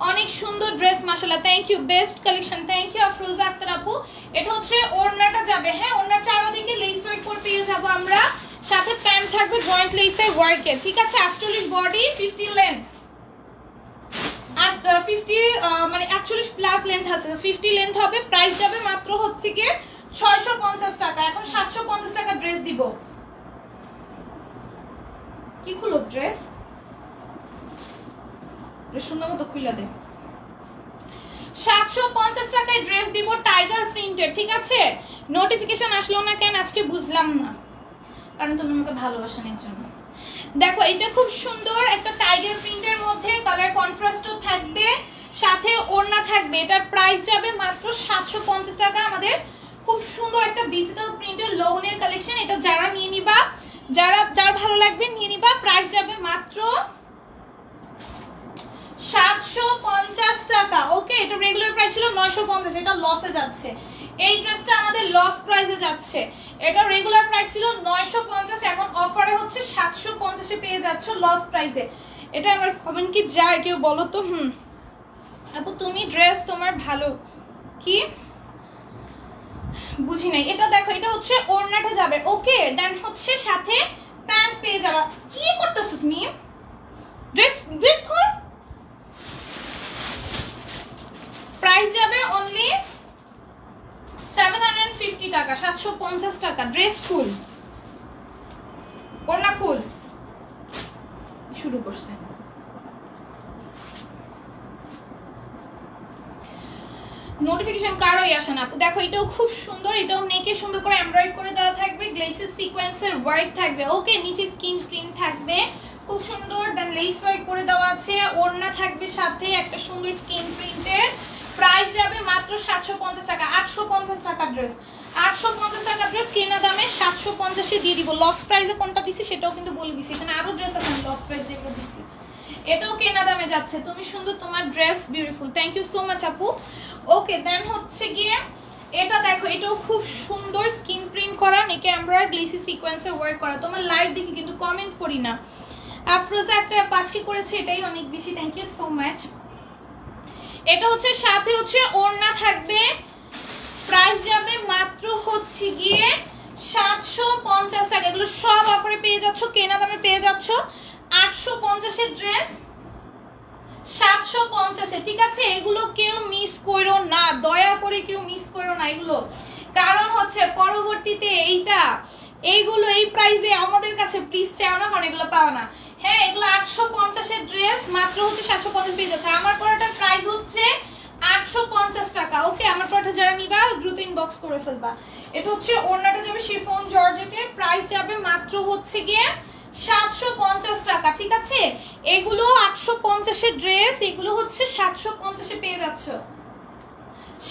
অনেক সুন্দর ড্রেস মাশাআল্লাহ। Thank you, best collection, thank you Afroza Akter আপু। এটা হচ্ছে ওড়নাটা যাবে, হ্যাঁ? ওড়নার চারদিকে লেস ওয়ার্ক করে পেয়ে যাবো আমরা, সাথে প্যান্ট থাকবে জয়েন্ট লেসের ওয়ার্কে, ঠিক আছে? 48 বডি, 50 লেন্থ, আর 50 মানে 48 প্লাস লেন্থ আছে, 50 লেন্থ হবে। প্রাইস যাবে মাত্র হচ্ছে গিয়ে 650 টাকা। এখন 750 টাকা ড্রেস দিব। কি খুলো ড্রেস সুন্দর মতো খুলে দে। 750 টাকায় ড্রেস দিব, টাইগার প্রিন্টের, ঠিক আছে? নোটিফিকেশন আসলো না কেন আজকে বুঝলাম না, কারণ তুমি আমাকে ভালোবাসানোর জন্য। দেখো এটা খুব সুন্দর একটা টাইগার প্রিন্টের মধ্যে, কালার কন্ট্রাস্টও থাকবে, সাথে ওড়না থাকবে। এটার প্রাইস যাবে মাত্র 750 টাকা। আমাদের খুব সুন্দর একটা ডিজিটাল প্রিন্টের লোনের কালেকশন, এটা যারা নিয়ে নিবা যার ভালো লাগবে নিয়ে নিবা। প্রাইস যাবে মাত্র 750 টাকা। ওকে, এটা রেগুলার প্রাইস ছিল 950, এটা লসে যাচ্ছে। এই ড্রেসটা আমাদের লস প্রাইসে যাচ্ছে। এটা রেগুলার প্রাইস ছিল 950, এখন অফারে হচ্ছে 750 এ পেয়ে যাচ্ছ লস প্রাইসে। এটা আমার কমেন্ট কি যায় কেউ বলো তো? আপু তুমি ড্রেস তোমার ভালো কি বুঝি নাই। এটা দেখো, এটা হচ্ছে ওড়নাটা যাবে। ওকে, দেন হচ্ছে সাথে প্যান্ট পেয়ে যাবা। কি করতেছ তুমি? ড্রেস খুল। প্রাইস যাবে অনলি 750 টাকা, 750 টাকা। ড্রেস ফুল, ওড়না ফুল। শুরু করছে। নোটিফিকেশন কারোই আসে না। দেখো এটাও খুব সুন্দর, এটাও নেকে সুন্দর করে এমব্রয়ডারি করে দেওয়া থাকবে, গ্লেসেস সিকোয়েন্সের ওয়ার্ক থাকবে। ওকে, নিচে স্কিন প্রিন্ট থাকবে খুব সুন্দর, দেন লেস ওয়ার্ক করে দেওয়া আছে। ওড়না থাকবে সাথে একটা সুন্দর স্কিন প্রিন্টের। প্রাইস যাবে মাত্র 750 টাকা। 850 টাকা ড্রেস, 850 টাকা ড্রেস কেনা দামে 750 এ দিয়ে দিব। লস প্রাইসে কোনটা দিছি সেটাও কিন্তু বলে দিছি, এখানে আরো ড্রেস আছে লস প্রাইস যেগুলো দিছি, এটাও কেনা দামে যাচ্ছে। তুমি সুন্দর, তোমার dress beautiful. Thank you so much আপু। ওকে, দেন হচ্ছে গিয়ে এটা দেখো, এটাও খুব সুন্দর স্কিন প্রিন্ট করা, নেকে এমব্রয়ডারি গ্লেসি সিকোয়েন্সে ওয়ার্ক করা। তোমার লাইভ দেখি কিন্তু কমেন্ট করি না। আফরোজা একটা 5 কি করেছে, এটাই অনেক বেশি। Thank you so much. এটা হচ্ছে সাথে হচ্ছে ওড়না থাকবে। প্রাইস যাবে মাত্র হচ্ছে গিয়ে 750 টাকা। এগুলো সব অফারে পেয়ে যাচ্ছ, কেনা দামে পেয়ে যাচ্ছ। 850 এর ড্রেস 750 এ, ঠিক আছে? এগুলো কেউ মিস করো না, দয়া করে কেউ মিস করো না এগুলো, কারণ হচ্ছে পরবর্তীতে এইগুলো এই প্রাইসে আমাদের কাছে প্লিজ চাও না, কারণ এগুলো পাও না। হ্যাঁ, এগুলো 850 এর ড্রেস মাত্র হচ্ছে 750 পেয়ে যাচ্ছে। আমার পরাটার প্রাইস হচ্ছে 850 টাকা। ওকে, আমার পরাটা যারা নিবা দ্রুত ইনবক্স করে ফেলবা। এটা হচ্ছে ওড়নাটা যাবে শিফন জর্জেটে, প্রাইস যাবে মাত্র হচ্ছে গিয়ে 750 টাকা, ঠিক আছে? এগুলো 850 এর ড্রেস, এগুলো হচ্ছে 750 এ পেয়ে যাচ্ছে।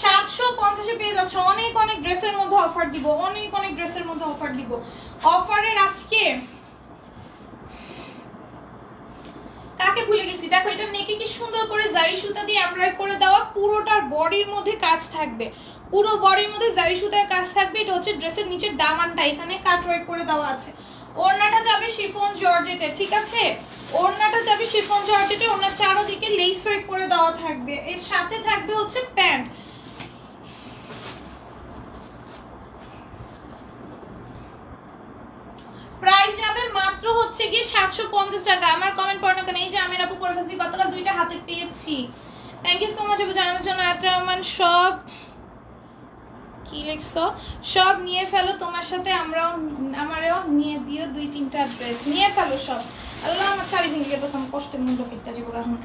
750 এ পেয়ে যাচ্ছ। অনেক অনেক ড্রেসের মধ্যে অফার দিব, অনেক অনেক ড্রেসের মধ্যে অফার দিব। অফারের আজকে কাকে ভুলে গেছি, দেখো এটা নেকে কি সুন্দর করে জারি সুতা দিয়ে এমব্রয়ডারি করে দেওয়া, পুরোটার বডির মধ্যে কাজ থাকবে, পুরো বডির মধ্যে জারি সুতার কাজ থাকবে। এটা হচ্ছে ড্রেসের নিচের দামানটা, এখানে কাট ওয়ার্ক করে দেওয়া আছে। ওড়নাটা যাবে শিফন জর্জেটে, ঠিক আছে? ওড়নাটা যাবে শিফন জর্জেটে, ওড়নার চারদিকে লেস ওয়ার্ক করে দেওয়া থাকবে। এর সাথে থাকবে হচ্ছে প্যান্ট। প্রাইস যাবে মাত্র হচ্ছে কি 750 টাকা। আমার কমেন্ট পড়ো না কেন? এই যে আমির আপু করে ফেলছি, গতকাল 2টা হাতে পেয়েছি। থ্যাংক ইউ সো মাচ আপু জানানোর জন্য। আত্রামান সব কি লিখছো, সব নিয়ে ফেলো, তোমার সাথে আমারও নিয়ে দিও 2-3টা ড্রেস, নিয়ে ফেলো সব। আল্লাহ, আমার শাড়ি ভেঙে গেছে, আমার কষ্টে মুন্ড কেটে যাবো, এখন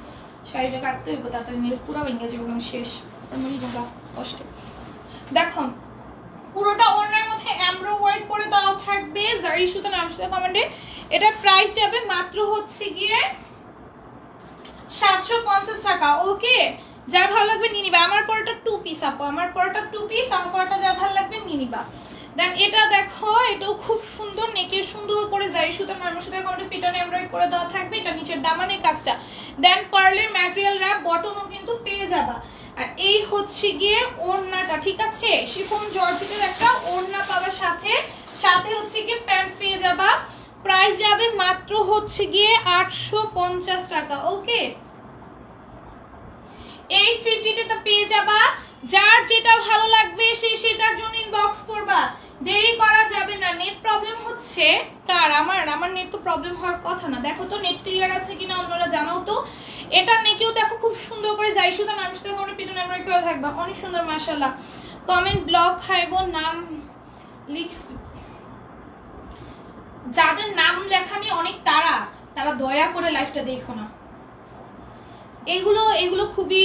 শাড়িটা কাটতে হইব তাড়াতাড়ি, নিয়ে পুরো ভেঙে যাবো, আমি শেষ মনে যাবো কষ্টে। দেখো পুরোটা ওড়নার মধ্যে এমব্রয়ডারি ওয়ার্ক করে দেওয়া থাকবে, জারি সুতা নাম সুতা কমেন্টে। এটা প্রাইস যাবে মাত্র হচ্ছে গিয়ে 750 টাকা। ওকে, যার ভালো লাগবে নিয়ে নিবা। আমার পরটা 2 পিস আপু, আমার পরটা 2 পিস, আমার পরটা যার ভালো লাগবে নিয়ে নিবা। দেন এটা দেখো, এটাও খুব সুন্দর, নেকে সুন্দর করে জারি সুতা নাম সুতা কমেন্টে পিটানে এমব্রয়ডারি করে দেওয়া থাকবে। এটা নিচের দামানের কাজটা, দেন পার্লের ম্যাটেরিয়াল র‍্যাপ, বটমও কিন্তু পেয়ে যাবা। আর এই হচ্ছে গিয়ে ওড়নাটা, ঠিক আছে? শিফন জর্জেটের একটা ওড়না পাবা, সাথে হচ্ছে গিয়ে প্যান্ট পেয়ে যাবা। প্রাইস যাবে মাত্র হচ্ছে গিয়ে 850 টাকা। ওকে, 850 তে পেয়ে যাবা। যার যেটা ভালো লাগবে সে সেটার জন্য ইনবক্স করবা, দেরি করা যাবে না। নেট প্রবলেম হচ্ছে কার? আমার নেট তো প্রবলেম হওয়ার কথা না। দেখো তো নেট ক্লিয়ার আছে কিনা, অন্যরা জানাও তো। এটা নেকেও দেখো খুব সুন্দর করে যাই সুতা নাম সুতা করে পিটন এমব্রয়ডারি করে থাকবা, অনেক সুন্দর মাশাআল্লাহ। কমেন্ট ব্লক খাইবো, নাম লিখস, যাদের নাম লেখা নিয়ে অনেক তারা দয়া করে লাইভটা দেখো না। এগুলো খুবই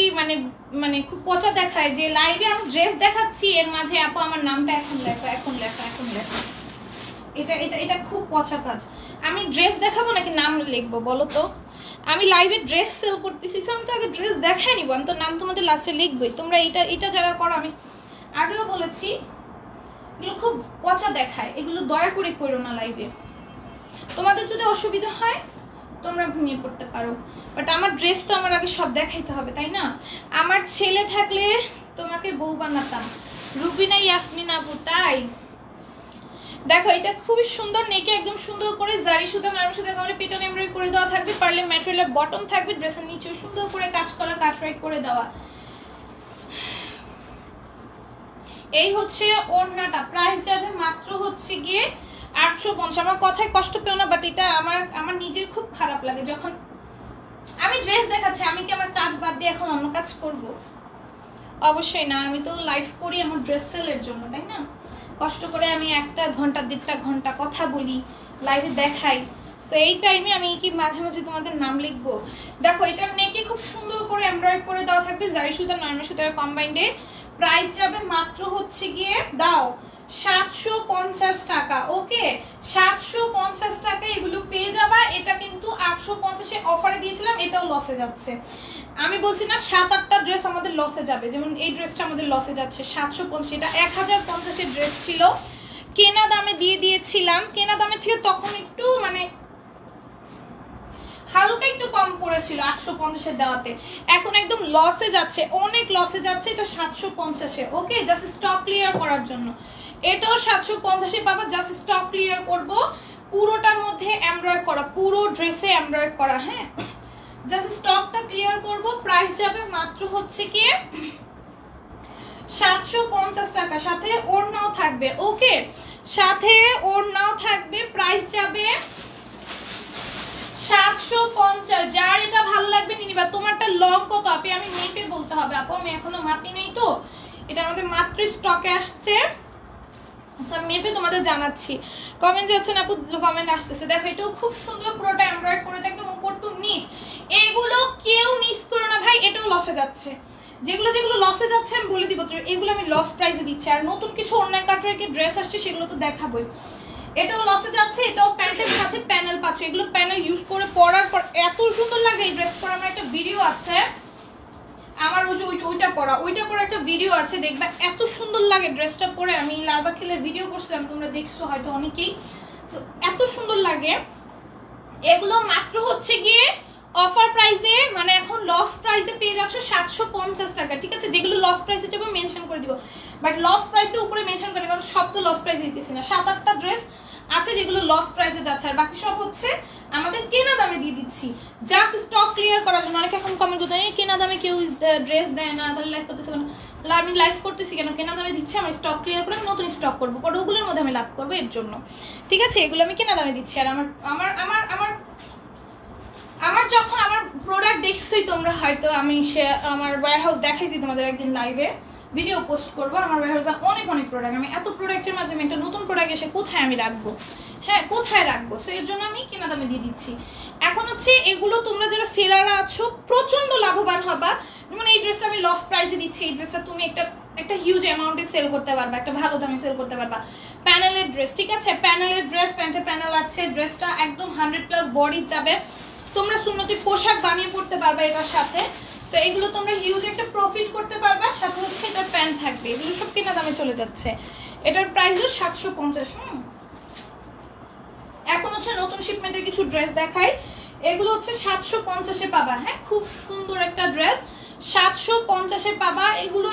মানে খুব পচা দেখায় যে লাইভে আমি ড্রেস দেখাচ্ছি, এর মাঝে আপু আমার নামটা এখন লেখা। এটা খুব পচা কাজ। আমি ড্রেস দেখাবো নাকি নাম লিখবো বলো তো? আমি লাইভে ড্রেস সেল করতেছি, আমি তো আগে ড্রেস দেখাই নিব, আমি তো নাম তোমাদের লাস্টে লিখবই। তোমরা এটা যারা করো, আমি আগেও বলেছি, এগুলো খুব পচা দেখায়, এগুলো দয়া করে করো না লাইভে। তোমাদের যদি অসুবিধা হয় তোমরা ঘুমিয়ে পড়তে পারো, বাট আমার ড্রেস তো আমার আগে সব দেখাইতে হবে তাই না? আমার ছেলে থাকলে তোমাকে বউ বানাতাম, রুবিনা ইয়াসমিন আপু। তাই দেখো এটা খুবই সুন্দর, নেকে একদম সুন্দর করে জারি সুতা মারম সুতা করে পেটান এমব্রয়ডারি করে দেওয়া থাকবে, পারলে ম্যাটেরিয়ালের বটম থাকবে, ড্রেসের নিচে সুন্দর করে কাজ করা কাটওয়ার্ক করে দেওয়া। এই হচ্ছে ওড়নাটা, প্রাইস যাবে মাত্র হচ্ছে গিয়ে 850। আমার কথায় কষ্ট পেও না, বাট এটা আমার নিজের খুব খারাপ লাগে যখন আমি ড্রেস দেখাচ্ছি, আমি কি আমার কাজ বাদ দিয়ে এখন অন্য কাজ করব? অবশ্যই না, আমি তো লাইভ করি আমার ড্রেস সেলের জন্য তাই না? কষ্ট করে আমি 1 ঘন্টা 1.5 ঘন্টা কথা বলি, লাইভে দেখাই, তো এই টাইমে আমি কি মাঝে মাঝে তোমাদের নাম লিখবো? দেখো এটা নেকে খুব সুন্দর করে এমব্রয়ডারি করে দেওয়া থাকবে, জারি সুতা নরমাল সুতার কম্বাইন্ডে। প্রাইস যাবে মাত্র হচ্ছে গিয়ে দাও 750 টাকা। ওকে 750 টাকা এগুলো পেয়ে যাবা। এটা কিন্তু 850-এ অফারে দিয়েছিলাম, এটাও লসে যাচ্ছে। আমি বলছি না 7-8টা ড্রেস আমাদের লসে যাবে, যেমন এই ড্রেসটা আমাদের লসে যাচ্ছে 750। এটা 1050-এর ড্রেস ছিল, কেনা দামে দিয়ে দিয়েছিলাম, কেনা দামের থেকে তখন একটু মানে হালকা একটু কম পড়েছিল 850-এর দেওয়াতে, এখন একদম লসে যাচ্ছে, অনেক লসে যাচ্ছে। এটা 750-এ। ওকে জাস্ট স্টক ক্লিয়ার করার জন্য এটাও 750-এ পাবা, জাস্ট স্টক ক্লিয়ার করব। পুরোটার মধ্যে এমব্রয়ডারি করা, পুরো ড্রেসে এমব্রয়ডারি করা, হ্যাঁ জাস্ট স্টকটা ক্লিয়ার করব। প্রাইস যাবে মাত্র হচ্ছে কি 750 টাকা, সাথে ওড়নাও থাকবে। ওকে সাথে ওড়নাও থাকবে, প্রাইস যাবে 750। যার এটা ভালো লাগবে নিবা। তোমারটা লং কত আপনি? আমি মেপে বলতে হবে আপু, আমি এখনো মাপি নাই তো, এটা আমাদের মাত্র স্টকে আসছে, মেপে তোমাদের জানাচ্ছি। কমেন্ট যাচ্ছে না আপু, কমেন্ট আসতেছে। দেখো এটাও খুব সুন্দর, পুরোটা এমব্রয়ডারি করে একদম উপর টু নিচ। এগুলো কেউ মিস করো না ভাই, এটাও লসে যাচ্ছে। যেগুলো লসে যাচ্ছে আমি বলে দিব, এগুলো আমি লস প্রাইসে দিচ্ছি। আর নতুন কিছু অনলাইন কাটওয়ার্কের ড্রেস আসছে, সেগুলো তো দেখাবোই। এটাও লসে যাচ্ছে, এটাও প্যান্টের সাথে প্যানেল পাচ্ছ। এগুলো প্যানেল ইউজ করে পরার পর এত সুন্দর লাগে এই ড্রেস পরা। আমার একটা ভিডিও আছে, আমার ওইটা পরা একটা ভিডিও আছে, দেখবা এত সুন্দর লাগে ড্রেসটা পরে। আমি লালবাগ খেলের ভিডিও করছিলাম, তোমরা দেখছো হয়তো অনেকেই, এত সুন্দর লাগে। এগুলো মাত্র হচ্ছে গিয়ে অফার প্রাইসে, মানে এখন লস প্রাইসে পেয়ে যাচ্ছ 750 টাকা। ঠিক আছে, যেগুলো লস প্রাইসে যাবে মেনশন করে দিব, বাট লস প্রাইসের উপরে মেনশন করে, কারণ সব তো লস প্রাইসে দিতেছি না। 7-8টা ড্রেস আছে যেগুলো লস প্রাইসে যাচ্ছে, আর বাকি সব হচ্ছে আমাদের কেনা দামে দিয়ে দিচ্ছি, জাস্ট স্টক ক্লিয়ার করার জন্য। অনেকে এখন কমেন্ট করতে কেনা দামে কেউ ড্রেস দেয় না, তাহলে লাইভ করতেছে কেন? আমি লাইভ করতেছি কেন? কেনা দামে দিচ্ছি, আমার স্টক ক্লিয়ার করে আমি নতুন স্টক করবো, পরে ওগুলোর মধ্যে আমি লাভ করবো, এর জন্য। ঠিক আছে, এগুলো আমি কেনা দামে দিচ্ছি। আর আমার যখন আমার প্রোডাক্ট দেখছি তোমরা হয়তো, আমি আমার ওয়্যারহাউস দেখাইছি তোমাদের একদিন লাইভে, ভিডিও পোস্ট করবো। আমার ওয়্যারহাউসে অনেক প্রোডাক্ট, আমি এত প্রোডাক্টের মাঝে আমি একটা নতুন প্রোডাক্ট এসে কোথায় আমি রাখবো? হ্যাঁ কোথায় রাখবো? সো এর জন্য আমি কেনা দামে দিয়ে দিচ্ছি। এখন হচ্ছে এগুলো তোমরা যারা সেলাররা আছো প্রচন্ড লাভবান হবা। যেমন এই ড্রেসটা আমি লস প্রাইসে দিচ্ছি, এই ড্রেসটা তুমি একটা হিউজ অ্যামাউন্টে সেল করতে পারবা, একটা ভালো দামে সেল করতে পারবা। প্যানেলের ড্রেস, ঠিক আছে, প্যানেলের ড্রেস, প্যান্টের প্যানেল আছে, ড্রেসটা একদম 100+ বডি যাবে, তোমরা সুন্নতি পোশাক বানিয়ে পড়তে পারবে এটার সাথে। তো এগুলো তোমরা হিউজ একটা প্রফিট করতে পারবা, সাথে হচ্ছে এটার প্যান্ট থাকবে। এগুলো সব কেনা দামে চলে যাচ্ছে, এটার প্রাইসও 750। এখন হচ্ছে নতুন শিপমেন্টের কিছু ড্রেস দেখাই, এগুলো হচ্ছে 750-এ পাবা। হ্যাঁ খুব সুন্দর একটা ড্রেস, 750-এ পাবা। এগুলো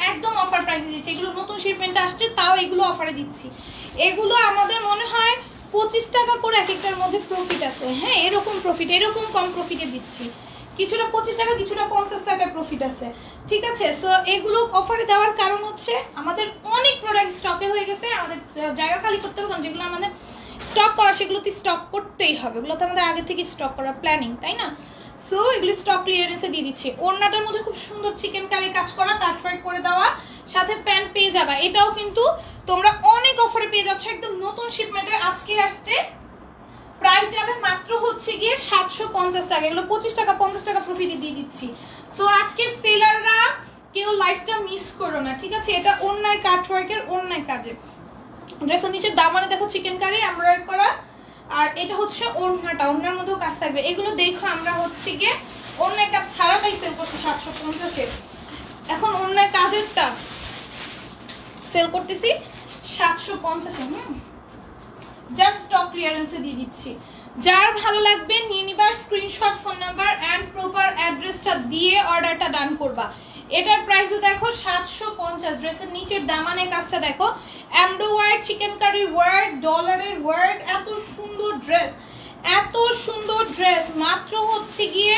একদম অফার প্রাইসে দিচ্ছি, এগুলো নতুন শিপমেন্টে আসছে, তাও এগুলো অফারে দিচ্ছি। এগুলো আমাদের মনে হয় 25 টাকা করে এক একটার মধ্যে প্রফিট আছে। হ্যাঁ এরকম কম প্রফিটে দিচ্ছি, কিছুটা 25 টাকা, কিছুটা 50 টাকায় প্রফিট আছে। ঠিক আছে, সো এগুলো অফারে দেওয়ার কারণ হচ্ছে আমাদের অনেক প্রোডাক্ট স্টকে হয়ে গেছে, আমাদের জায়গা খালি করতে হবে, কারণ যেগুলো আমাদের স্টক করা সেগুলোতে স্টক করতেই হবে, এগুলোতে আমাদের আগে থেকে স্টক করা প্ল্যানিং, তাই না? সো এগুলো স্টক ক্লিয়ারেন্সে দিয়ে দিচ্ছি। ওড়নাটার মধ্যে খুব সুন্দর চিকেন কারি কাজ করা, কাটওয়ার্ক করে দেওয়া, সাথে প্যান্ট পেয়ে যাবা। এটাও কিন্তু তোমরা অনেক অফারে পেয়ে যাচ্ছ, একদম নতুন শিপমেন্টের আজকে আসছে। প্রাইস যাবে মাত্র হচ্ছে গিয়ে 750 টাকা। এগুলো 25 টাকা 50 টাকা প্রফিটে দিয়ে দিচ্ছি। সো আজকে সেলাররা কেউ লাইফটা মিস করো না, ঠিক আছে? এটা অন্যায় কাটওয়ার্কের অন্যায় কাজে, ড্রেসের নিচে দামানে দেখো চিকেন কারি এমব্রয়ডারি করা, আর এটা হচ্ছে ওড়নাটা, ওড়নার মধ্যেও কাজ থাকবে। এগুলো দেখো আমরা হচ্ছে গিয়ে অন্যায় কাজ ছাড়াটাই সেল করছি 750-এ, এখন অন্যায় কাজেরটা সেল করতেছি 750-এ। জাস্ট স্টক ক্লিয়ারেন্সে দিয়ে দিচ্ছি। যার ভালো লাগবে নিয়ে নিবা, screenshot, phone number and proper অ্যাড্রেসটা দিয়ে অর্ডারটা ডান করবা। এটার প্রাইসও দেখো 750। ড্রেসের নিচের দামানের কাজটা দেখো, এমব্রো ওয়ার্ক, চিকেন কারি ওয়ার্ক, ডলারের ওয়ার্ক, এত সুন্দর ড্রেস, এত সুন্দর ড্রেস মাত্র হচ্ছে গিয়ে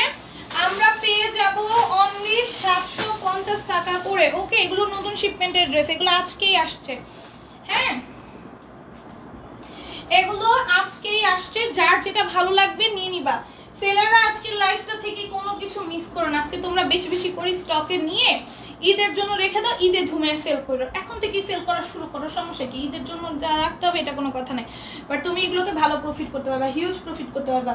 আমরা পেয়ে যাব অনলি 750 টাকা করে। ওকে, এগুলো নতুন শিপমেন্টের ড্রেস, এগুলো আজকেই আসছে। হ্যাঁ, এগুলো আজকেই আসছে, যার যেটা ভালো লাগবে নিয়ে নিবা। সেলাররা আজকের লাইফটা থেকে কোনো কিছু মিস করো না, আজকে তোমরা বেশি বেশি করে স্টকে নিয়ে ঈদের জন্য রেখে দাও, ঈদে ধুমে সেল করো। এখন থেকে সেল করা শুরু করো, সমস্যা কি? ঈদের জন্য যা রাখতে হবে এটা কোনো কথা নাই, বাট তুমি এগুলোতে ভালো প্রফিট করতে পারবা, হিউজ প্রফিট করতে পারবা।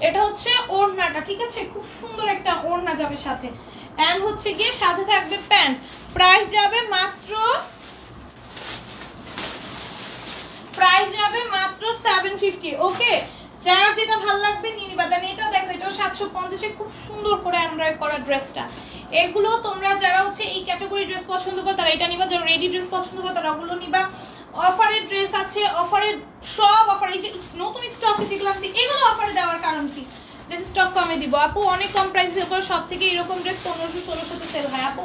এটা হচ্ছে ওড়নাটা, ঠিক আছে, খুব সুন্দর একটা ওড়না যাবে সাথে, এন্ড হচ্ছে গিয়ে সাথে থাকবে প্যান্ট। প্রাইস যাবে মাত্র 750। ওকে, যার যেটা ভালো লাগবে নিয়ে নিবা। দেন এটা দেখো, এটাও 750 এ খুব সুন্দর করে এমব্রয়ডারি করা ড্রেসটা। এগুলো তোমরা যারা হচ্ছে এই ক্যাটাগরি ড্রেস পছন্দ করো তারা এটা নিবা, যারা রেডি ড্রেস পছন্দ করো তারা ওগুলো নিবা। অফারের ড্রেস আছে, অফারের সব অফার, এই যে নতুন স্টক যেগুলো আছে এগুলো অফারে দেওয়ার কারণ কি? যে স্টক কমে দিব। আপু অনেক কম প্রাইসে সেল করে, সব থেকে এরকম ড্রেস 1500-1600 সেল হয়। আপু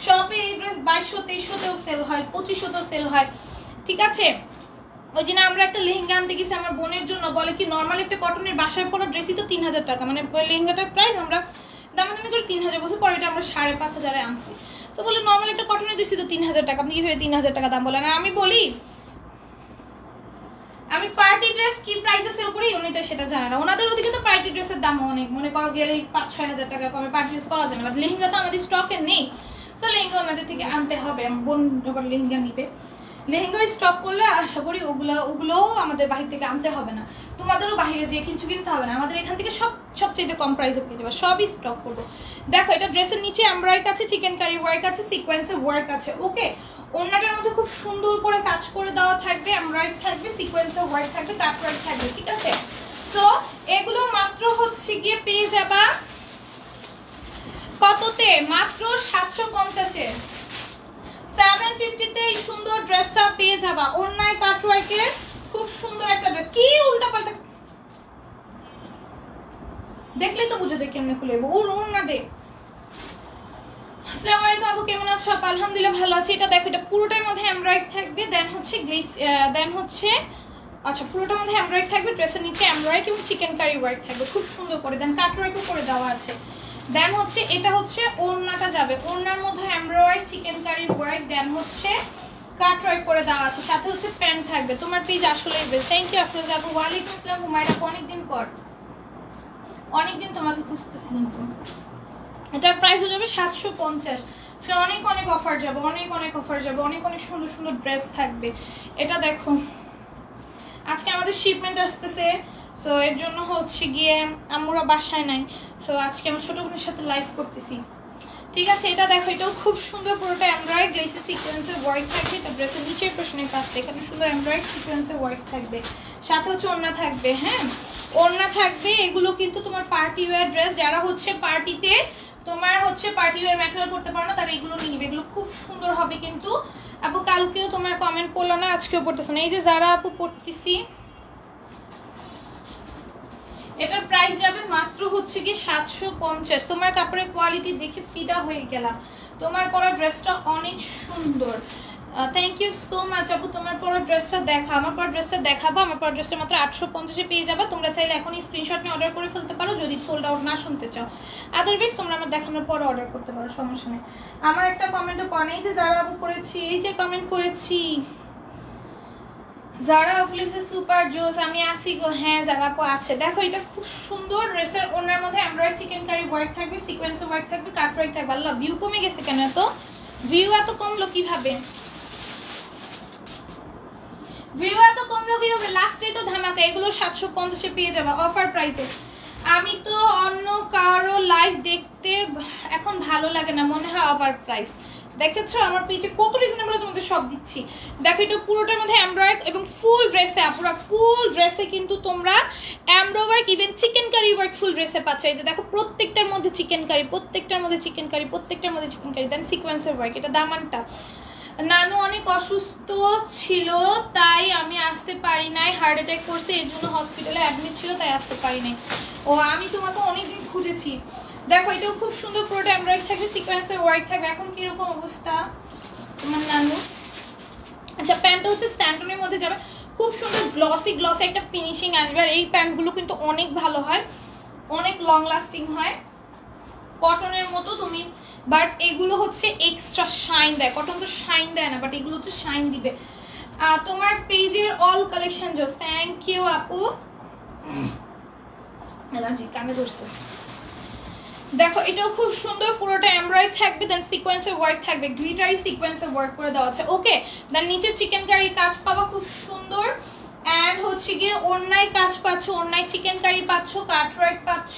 শপে এই ড্রেস 2200-2300তেও সেল হয়, 2500তেও সেল হয়, ঠিক আছে। ওই দিন আমরা একটা লেহেঙ্গা আনতে গেছি আমার বোনের জন্য, বলে কি নর্মাল একটা কটনের বাসায় পরা ড্রেসই তো 3000 টাকা, মানে লেহেঙ্গাটার প্রাইস আমরা দামাদামি করে 3000 বছর পরে এটা আমরা 5500 আনছি। তো বলে নর্মাল একটা কটনের ড্রেসই তো 3000 টাকা, আপনি কিভাবে 3000 টাকা দাম বলেন? আর আমি বলি আমি পার্টি ড্রেস কি প্রাইসে সেল করি, উনি তো সেটা জানে না। ওনাদের ওদিকে তো পার্টি ড্রেসের দাম অনেক, মনে করো গেলেই 5-6 হাজার টাকা কমে পার্টি ড্রেস পাওয়া যায় না, বাট লেহেঙ্গা তো আমাদের স্টকে নেই, তো লেহেঙ্গা আমাদের থেকে আনতে হবে। আমার বোন আবার লেহেঙ্গা নিবে, লেহেঙ্গা স্টক করলে আশা করি ওগুলোও আমাদের বাহির থেকে আনতে হবে না, তোমাদেরও বাহিরে যেয়ে কিছু কিনতে হবে না, আমাদের এখান থেকে সবচেয়ে কম প্রাইসে পেয়ে যাবে, সবই স্টক করবো। দেখো, এটা ড্রেসের নিচে এমব্রয়ডারি আছে, চিকেন কারি ওয়ার্ক আছে, সিকোয়েন্সের ওয়ার্ক আছে। ওকে, ওড়নাটার মধ্যে খুব সুন্দর করে কাজ করে দেওয়া থাকবে, এমব্রয়ডারি থাকবে, সিকোয়েন্সের ওয়ার্ক থাকবে, কাট ওয়ার্ক থাকবে, ঠিক আছে। তো এগুলো মাত্র হচ্ছে গিয়ে পেয়ে যাবা কততে? মাত্র 750-এ। 750-তে এই সুন্দর ড্রেসটা পেয়ে যাবা। ওড়নায় কাট ওয়ার্কের খুব সুন্দর একটা ড্রেস। কি উল্টাপাল্টা দেখলে তো বুঝা যায় কেমনে খুলে ওড়না দে। আসসালামু আলাইকুম আপু, কেমন আছো? আলহামদুলিল্লাহ ভালো আছি। এটা দেখো, এটা পুরোটার মধ্যে এমব্রয়ডারি থাকবে, দেন হচ্ছে আচ্ছা পুরোটার মধ্যে এমব্রয়ডারি থাকবে, ড্রেসের নিচে এমব্রয়ডারি এবং চিকেন কারি ওয়ার্ক থাকবে খুব সুন্দর করে, দেন কাট ওয়ার্কও করে দেওয়া আছে। দেন হচ্ছে এটা হচ্ছে ওড়নাটা যাবে, ওড়নার মধ্যে এমব্রয়ডারি, চিকেন কারি ওয়ার্ক, দেন হচ্ছে কাট ওয়ার্ক করে দেওয়া আছে, সাথে হচ্ছে প্যান্ট থাকবে। তোমার পেজ আসলেই বেস্ট। থ্যাংক ইউ আফরোজা আপু। ওয়ালাইকুম আসসালাম হুমায়রা, অনেকদিন পর, অনেকদিন তোমাকে খুঁজতেছি। কিন্তু এটার প্রাইস হয়ে যাবে 750। অনেক অনেক অফার যাবে, অনেক অফার যাবে, অনেক সুন্দর সুন্দর ড্রেস থাকবে। এটা দেখো, আজকে আমাদের শিপমেন্ট আসতেছে, সো এর জন্য হচ্ছে গিয়ে আমরা বাসায় নাই, সো আজকে আমার ছোট বোনের সাথে লাইভ করতেছি, ঠিক আছে। এটা দেখো, এটাও খুব সুন্দর, পুরোটা এমব্রয়ডারি গ্লেসি সিকোয়েন্সের ওয়ার্ক থাকবে। এটা ড্রেসের নিচের পোর্শনের কাজটা এখানে সুন্দর এমব্রয়ডারি সিকোয়েন্সের ওয়ার্ক থাকবে, সাথে হচ্ছে ওড়না থাকবে। হ্যাঁ, ওড়না থাকবে। এগুলো কিন্তু তোমার পার্টি ওয়্যার ড্রেস, যারা হচ্ছে পার্টিতে তোমার হচ্ছে পার্টি ওয়্যার ম্যাটেরিয়াল করতে পারো না তারা এগুলো নিয়ে নিবে, এগুলো খুব সুন্দর হবে। কিন্তু আপু কালকেও তোমার কমেন্ট পড়লো না, আজকেও পড়তেছো না, এই যে যারা আপু পড়তেছি, এটার প্রাইস যাবে মাত্র হচ্ছে কি 750। তোমার কাপড়ের কোয়ালিটি দেখে ফিদা হয়ে গেলাম, তোমার পরা ড্রেসটা অনেক সুন্দর। থ্যাংক ইউ সো মাচ আপু। তোমার পরা ড্রেসটা দেখা, আমার পরা ড্রেসটা দেখাবো। আমার পরা ড্রেসটা মাত্র 850-এ পেয়ে যাবে। তোমরা চাইলে এখনই স্ক্রিনশট নিয়ে অর্ডার করে ফেলতে পারো যদি সোল্ড আউট না শুনতে চাও, আদারওয়াইজ তোমরা আমার দেখানোর পর অর্ডার করতে পারো, সমস্যা নেই। আমার একটা কমেন্টও পড়ে নেই যে যারা আপু করেছি, এই যে কমেন্ট করেছি যারা আপু লিখছে সুপার জোস, আমি আসি গো। হ্যাঁ যারা আপু আছে। দেখো, এটা খুব সুন্দর ড্রেসের ওনার মধ্যে এমব্রয়ডারি চিকেন কারি ওয়ার্ক থাকবে, সিকোয়েন্সের ওয়ার্ক থাকবে, কাট ওয়ার্ক থাকবে। আল্লাহ, ভিউ কমে গেছে কেন? ভিউ এত কমলো কিভাবে? লাস্টে তো ধামাকা, এগুলো 750-এ পেয়ে যাবে অফার প্রাইসে। আমি তো অন্য কারো লাইভ দেখতে এখন ভালো লাগে না, মনে হয় অফার প্রাইস। দেখেছো আমার পেজে কত রিজনেবল তোমাদের সব দিচ্ছি। দেখো, এটা পুরোটার মধ্যে এমব্রয়ডারি এবং ফুল ড্রেসে, পুরো ফুল ড্রেসে কিন্তু তোমরা embroidery even chikankari work full ড্রেসে পাচ্ছ। এই যে দেখো, প্রত্যেকটার মধ্যে চিকেন কারি, প্রত্যেকটার মধ্যে চিকেন কারি, প্রত্যেকটার মধ্যে চিকেন কারি, দেন সিকোয়েন্সের ওয়ার্ক। এটা দামানটা নানু অনেক অসুস্থ ছিল তাই আমি আসতে পারি নাই, হার্ট অ্যাটাক করছে এর জন্য হসপিটালে অ্যাডমিট ছিল তাই আসতে পারি নাই। ও আমি তোমাকে অনেকদিন খুঁজেছি। দেখো এটাও খুব সুন্দর পুরোটা এমব্রয়ডারি থাকবে, সিকোয়েন্সের ওয়ার্ক থাকবে। এখন কিরকম অবস্থা তোমার নানু? আচ্ছা প্যান্টটা হচ্ছে স্যান্টনের মধ্যে যাবে, খুব সুন্দর গ্লসি গ্লসি একটা ফিনিশিং আসবে। আর এই প্যান্টগুলো কিন্তু অনেক ভালো হয়, অনেক লং লাস্টিং হয়, কটনের মতো তুমি, বাট এগুলো হচ্ছে এক্সট্রা শাইন দেয়। কটন তো শাইন দেয় না, বাট এগুলো হচ্ছে শাইন দিবে। তোমার পেজের অল কালেকশন জোস, থ্যাংক ইউ আপু। এলার্জি কানে ধরছে। দেখো এটাও খুব সুন্দর, পুরোটা এমব্রয়ডারি থাকবে, দেন সিকোয়েন্সের ওয়ার্ক থাকবে, গ্লিটারি সিকোয়েন্সের ওয়ার্ক করে দেওয়া আছে। ওকে, দেন নিচে চিকেন কারি কাজ পাবা খুব সুন্দর, অ্যান্ড হচ্ছে গিয়ে ওড়নায় কাজ পাচ্ছ, ওড়নায় চিকেন কারি পাচ্ছ, কাটওয়ার্ক পাচ্ছ।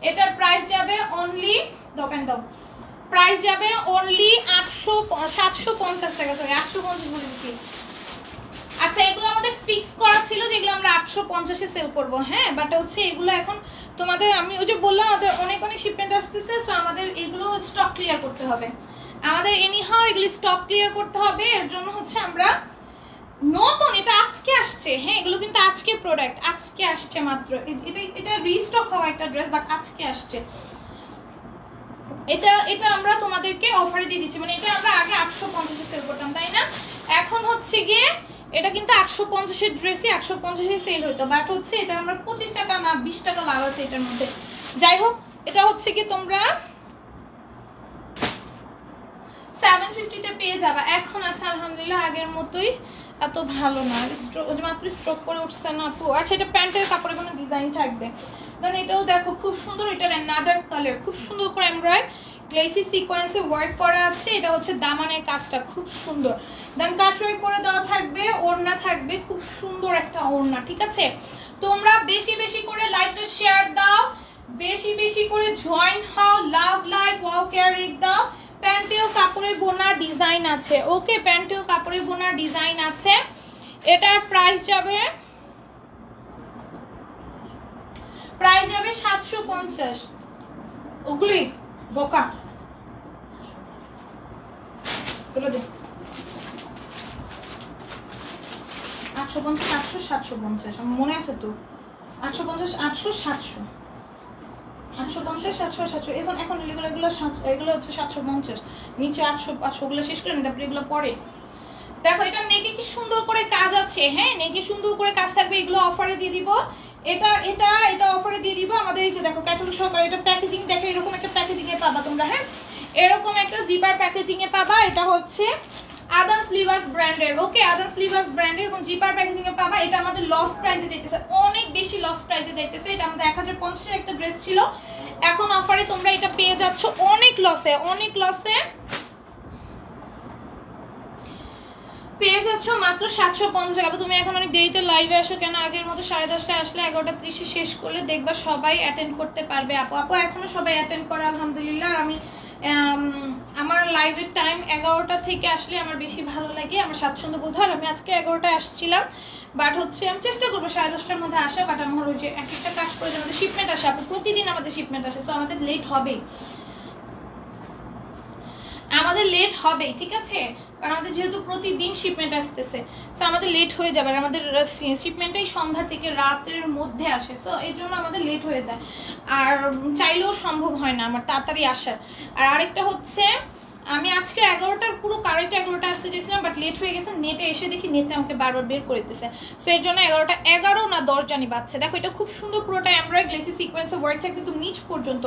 এটার প্রাইস যাবে অনলি, দোকান দাও, প্রাইস যাবে অনলি 750 টাকা। সরি 850 বলে দিচ্ছি। আচ্ছা এগুলো আমাদের ফিক্স করা ছিল যেগুলো আমরা 850-এ সেল করবো, হ্যাঁ, বাট হচ্ছে এগুলো এখন তোমাদের আমি ওই যে বললাম আমাদের অনেক অনেক শিপমেন্ট আসতেছে, সো আমাদের এগুলো স্টক ক্লিয়ার করতে হবে, আমাদের এনিহাও এগুলি স্টক ক্লিয়ার করতে হবে। এর জন্য হচ্ছে আমরা নতুন, এটা আজকে আসছে, হ্যাঁ এগুলো কিন্তু আজকে প্রোডাক্ট, আজকে আসছে মাত্র, এটা রিস্টক হওয়া একটা ড্রেস, বাট আজকে আসছে। এটা আমরা তোমাদেরকে অফারে দিয়ে দিচ্ছি, মানে এটা আমরা আগে 850-এ সেল করতাম তাই না, এখন হচ্ছে গিয়ে এটা কিন্তু 850-এর ড্রেসই 850-এ সেল হতো, বাট হচ্ছে এটা আমরা 25 টাকা না 20 টাকা লাভ আছে এটার মধ্যে। যাই হোক এটা হচ্ছে কি তোমরা 750-তে পেয়ে যাবা। এখন আছে আলহামদুলিল্লাহ আগের মতোই, এত ভালো না, মাত্র স্ট্রোক করে উঠছে না আপু। আচ্ছা এটা প্যান্টের কাপড়ে কোনো ডিজাইন থাকবে, দেন এটাও দেখো খুব সুন্দর, এটার অ্যানাদার কালার, খুব সুন্দর করে এমব্রয়ডারি গ্লেসি সিকোয়েন্সে ওয়ার্ক করা আছে। এটা হচ্ছে দামানের কাজটা খুব সুন্দর, দেন কাটওয়ার্ক করে দেওয়া থাকবে, ওড়না থাকবে, খুব সুন্দর একটা ওড়না। ঠিক আছে, তোমরা বেশি বেশি করে লাইভটা শেয়ার দাও, বেশি বেশি করে জয়েন হও, love like wow care rake দাও। প্যান্টেও কাপড়ে বোনা ডিজাইন আছে, ওকে প্যান্টেও কাপড়ে বোনা ডিজাইন আছে। এটার প্রাইস যাবে 750। ওগুলি বোকা বলে দে 850 700 750 মনে আছে তো, 850 800 700 850 700 700। এখন এগুলো হচ্ছে 750, নিচে 800 500 ওগুলো শেষ করে নিতে, তারপরে এগুলো পরে। দেখো এটা নেকে কি সুন্দর করে কাজ আছে, হ্যাঁ নেকে সুন্দর করে কাজ থাকবে, এগুলো অফারে দিয়ে দিব। এটা অফারে দিয়ে দিব আমাদের। এই যে দেখো ক্যাটালগ সহকারে এটা প্যাকেজিং, দেখো এরকম একটা প্যাকেজিং এ পাবা তোমরা, হ্যাঁ এরকম একটা জিপার প্যাকেজিং এ পাবা। এটা হচ্ছে আদান্স লিভাস ব্র্যান্ডের, ওকে আদান্স লিভাস ব্র্যান্ডের এরকম জিপার প্যাকেজিং এ পাবা। এটা আমাদের লস প্রাইসে যাইতেছে, অনেক বেশি লস প্রাইসে যাইতেছে। এটা আমাদের 1050 একটা ড্রেস ছিল, এখন অফারে তোমরা এটা পেয়ে যাচ্ছ অনেক লসে, অনেক লসে পেয়ে যাচ্ছ মাত্র 750 টাকা। তুমি এখন অনেক দেরিতে লাইভে আসো কেন? আগের মতো 10:30টায় আসলে 11:30 শেষ করলে দেখবা সবাই অ্যাটেন্ড করতে পারবে। আপু এখনো সবাই অ্যাটেন্ড করে আলহামদুলিল্লাহ। আর আমি আমার লাইভের টাইম 11টা থেকে আসলে আমার বেশি ভালো লাগে, আমার স্বাচ্ছন্দ্য বোধ হয়। আমি আজকে 11টায় আসছিলাম, বাট হচ্ছে আমি চেষ্টা করবো 10:30টার মধ্যে আসা, বাট আমার ওই যে এক একটা কাজ করে আমাদের শিপমেন্ট আসে, আপু প্রতিদিন আমাদের শিপমেন্ট আসে, তো আমাদের লেট হবেই, আমাদের লেট হবে, ঠিক আছে, কারণ আমাদের যেহেতু প্রতিদিন শিপমেন্ট আসতেছে, সো আমাদের লেট হয়ে যাবে। আর আমাদের শিপমেন্টটাই সন্ধ্যা থেকে রাতের মধ্যে আসে, সো এই জন্য আমাদের লেট হয়ে যায়, আর চাইলেও সম্ভব হয় না আমার তাড়াতাড়ি আসার। আর আরেকটা হচ্ছে আমি আজকে 11টার পুরো কারেক্ট 11টা আসতে চেয়েছিলাম, বাট লেট হয়ে গেছে, নেটে এসে দেখি নেটে আমাকে বারবার বের করে দিতেছে, সো এর জন্য 11টা 11 না 10 জানি বাচ্চা। দেখো এটা খুব সুন্দর, পুরোটা এমব্রয়ডারি গ্লেসি সিকোয়েন্সে ওয়ার্ক থাকে কিন্তু নিচ পর্যন্ত।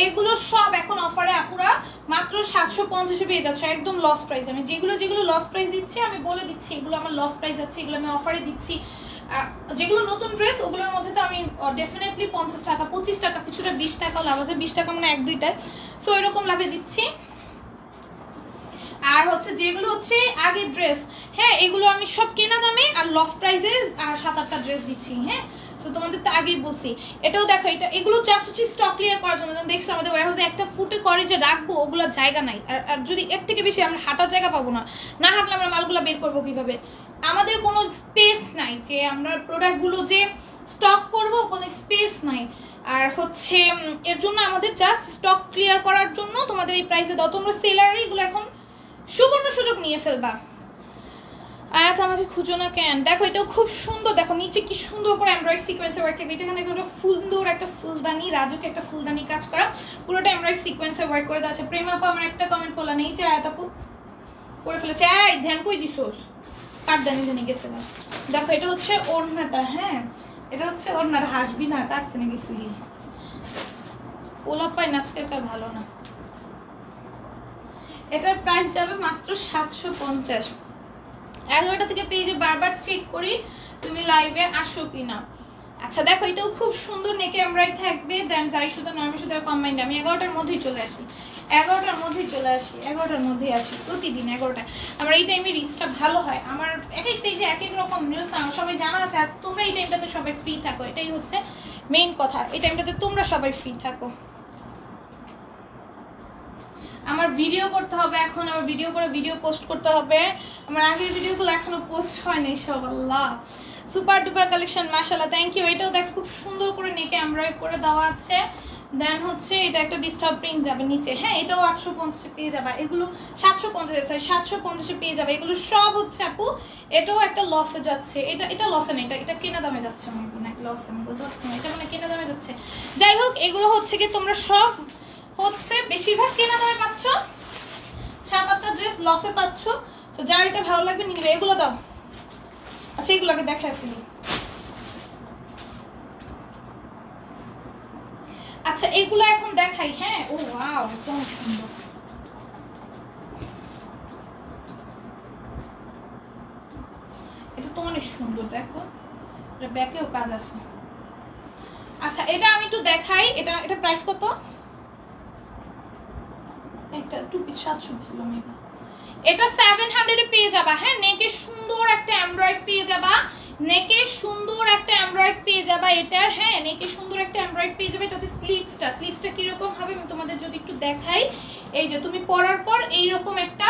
এগুলো সব এখন অফারে আপুরা মাত্র 750-এ পেয়ে যাচ্ছে, একদম লস প্রাইস। আমি যেগুলো লস প্রাইস দিচ্ছি আমি বলে দিচ্ছি, এগুলো আমার লস প্রাইস আছে, এগুলো আমি অফারে দিচ্ছি। যেগুলো নতুন ড্রেস ওগুলোর মধ্যে তো আমি ডেফিনেটলি 50 টাকা 25 টাকা কিছুটা 20 টাকাও লাভ আছে, 20 টাকা মানে 1-2টায়, সো এরকম লাভে দিচ্ছি। আর হচ্ছে যেগুলো হচ্ছে আগের ড্রেস, হ্যাঁ এগুলো আমি সব কেনা দামে আর লস প্রাইসে আর 7-8টা ড্রেস দিচ্ছি, হ্যাঁ তো তোমাদের তো আগেই বলছি। এটাও দেখো, এগুলো জাস্ট হচ্ছে স্টক ক্লিয়ার করার জন্য। দেখছো আমাদের ওয়্যারহাউসে একটা ফুটে করে যে রাখবো, ওগুলো জায়গা নাই, আর যদি এর থেকে বেশি আমরা হাঁটার জায়গা পাবো না, না হাঁটলে আমরা মালগুলো বের করবো কিভাবে? আমাদের কোনো স্পেস নাই যে আমরা প্রোডাক্টগুলো যে স্টক করবো, কোনো স্পেস নাই। আর হচ্ছে এর জন্য আমাদের জাস্ট স্টক ক্লিয়ার করার জন্য তোমাদের এই প্রাইসে দাও। তোমরা সেলারে এগুলো এখন সুবর্ণ সুযোগ নিয়ে ফেলবা। আয়াত আমাকে খুঁজো না কেন? দেখো এটাও খুব সুন্দর, দেখো নিচে কি সুন্দর করে এমব্রয়ডারি সিকোয়েন্সের ওয়ার্ক থাকবে। এটা এখানে দেখো সুন্দর একটা ফুলদানি, রাজুকে একটা ফুলদানি কাজ করা, পুরোটা এমব্রয়ডারি সিকোয়েন্সের ওয়ার্ক করে দেওয়া আছে। প্রেম আপু আমার একটা কমেন্ট করলা নেই যে আয়াত আপু করে ফেলেছে। এই ধ্যান কই দিছোস? কার দানি জানি গেছে না। দেখো এটা হচ্ছে ওড়নাটা, হ্যাঁ এটা হচ্ছে ওড়নার, হাসবি না, কার দানি গেছিলি? পোলাপাই নাচকের কাজ ভালো না। এটার প্রাইস যাবে মাত্র 750। 11টা থেকে পেজে বারবার চেক করি তুমি লাইভে আসো কিনা। আচ্ছা দেখো এটাও খুব সুন্দর নেকে এমব্রয়ডারি থাকবে, দেন জারি সুতা নরমাল সুতার কম্বাইন্ড। আমি 11টার মধ্যেই চলে আসি, 11টার মধ্যেই আসি প্রতিদিন 11টা। আমার এই টাইমে রিচটা ভালো হয়, আমার এক এক পেজে এক এক রকম নিউজ আমার সবাই জানা আছে। আর তোমরা এই টাইমটাতে সবাই ফ্রি থাকো, এটাই হচ্ছে মেইন কথা। এই টাইমটাতে তোমরা সবাই ফ্রি থাকো। আমার ভিডিও করতে হবে এখন, আমার ভিডিও করে ভিডিও পোস্ট করতে হবে। আমার আগের ভিডিওগুলো এখনো পোস্ট হয়নি ইনশাআল্লাহ। সুপার ডুপার কালেকশন মাশাআল্লাহ, থ্যাংক ইউ। এটাও দেখো খুব সুন্দর করে নেকে এমব্রয়ডারি করে দেওয়া আছে। দেন হচ্ছে এটা একটা ডিস্টার্ব প্রিন্ট যাবে নিচে, হ্যাঁ এটাও 850 পেয়ে যাবে। এগুলো 750 পেয়ে যাবে। এগুলো সব হচ্ছে আপু, এটাও একটা লসে যাচ্ছে। এটা লসে না, এটা কেনা দামে যাচ্ছে আমার নাকি লসে, আমি বলতে পারছি না। এটা মানে কেনা দামে যাচ্ছে। যাই হোক এগুলো হচ্ছে কি তোমরা সব হচ্ছে বেশিরভাগ কেনা দামে পাচ্ছ, 7-8টা ড্রেস লসে পাচ্ছ। তো যার এটা ভালো লাগবে নিয়ে নেবে। এগুলো দাও। আচ্ছা এগুলোকে দেখায় ফেলি। আচ্ছা এগুলো এখন দেখাই, হ্যাঁ। ও ওয়াও একদম সুন্দর। এটা তো অনেক সুন্দর, দেখো এটা ব্যাকেও কাজ আছে। আচ্ছা এটা আমি একটু দেখাই। এটা প্রাইস কত? একটা 2 পিস 700 ছিল মেবি। এটা 700 এ পেয়ে যাবা, হ্যাঁ নেকে সুন্দর একটা এমব্রয়ডারি পেয়ে যাবা, নেকে সুন্দর একটা এমব্রয়ডারি পেয়ে যাবা এটার, হ্যাঁ নেকে সুন্দর একটা এমব্রয়ডারি পেয়ে যাবে। এটা হচ্ছে স্লিভসটা কি রকম হবে আমি তোমাদের যদি একটু দেখাই। এই যে তুমি পরার পর এই রকম একটা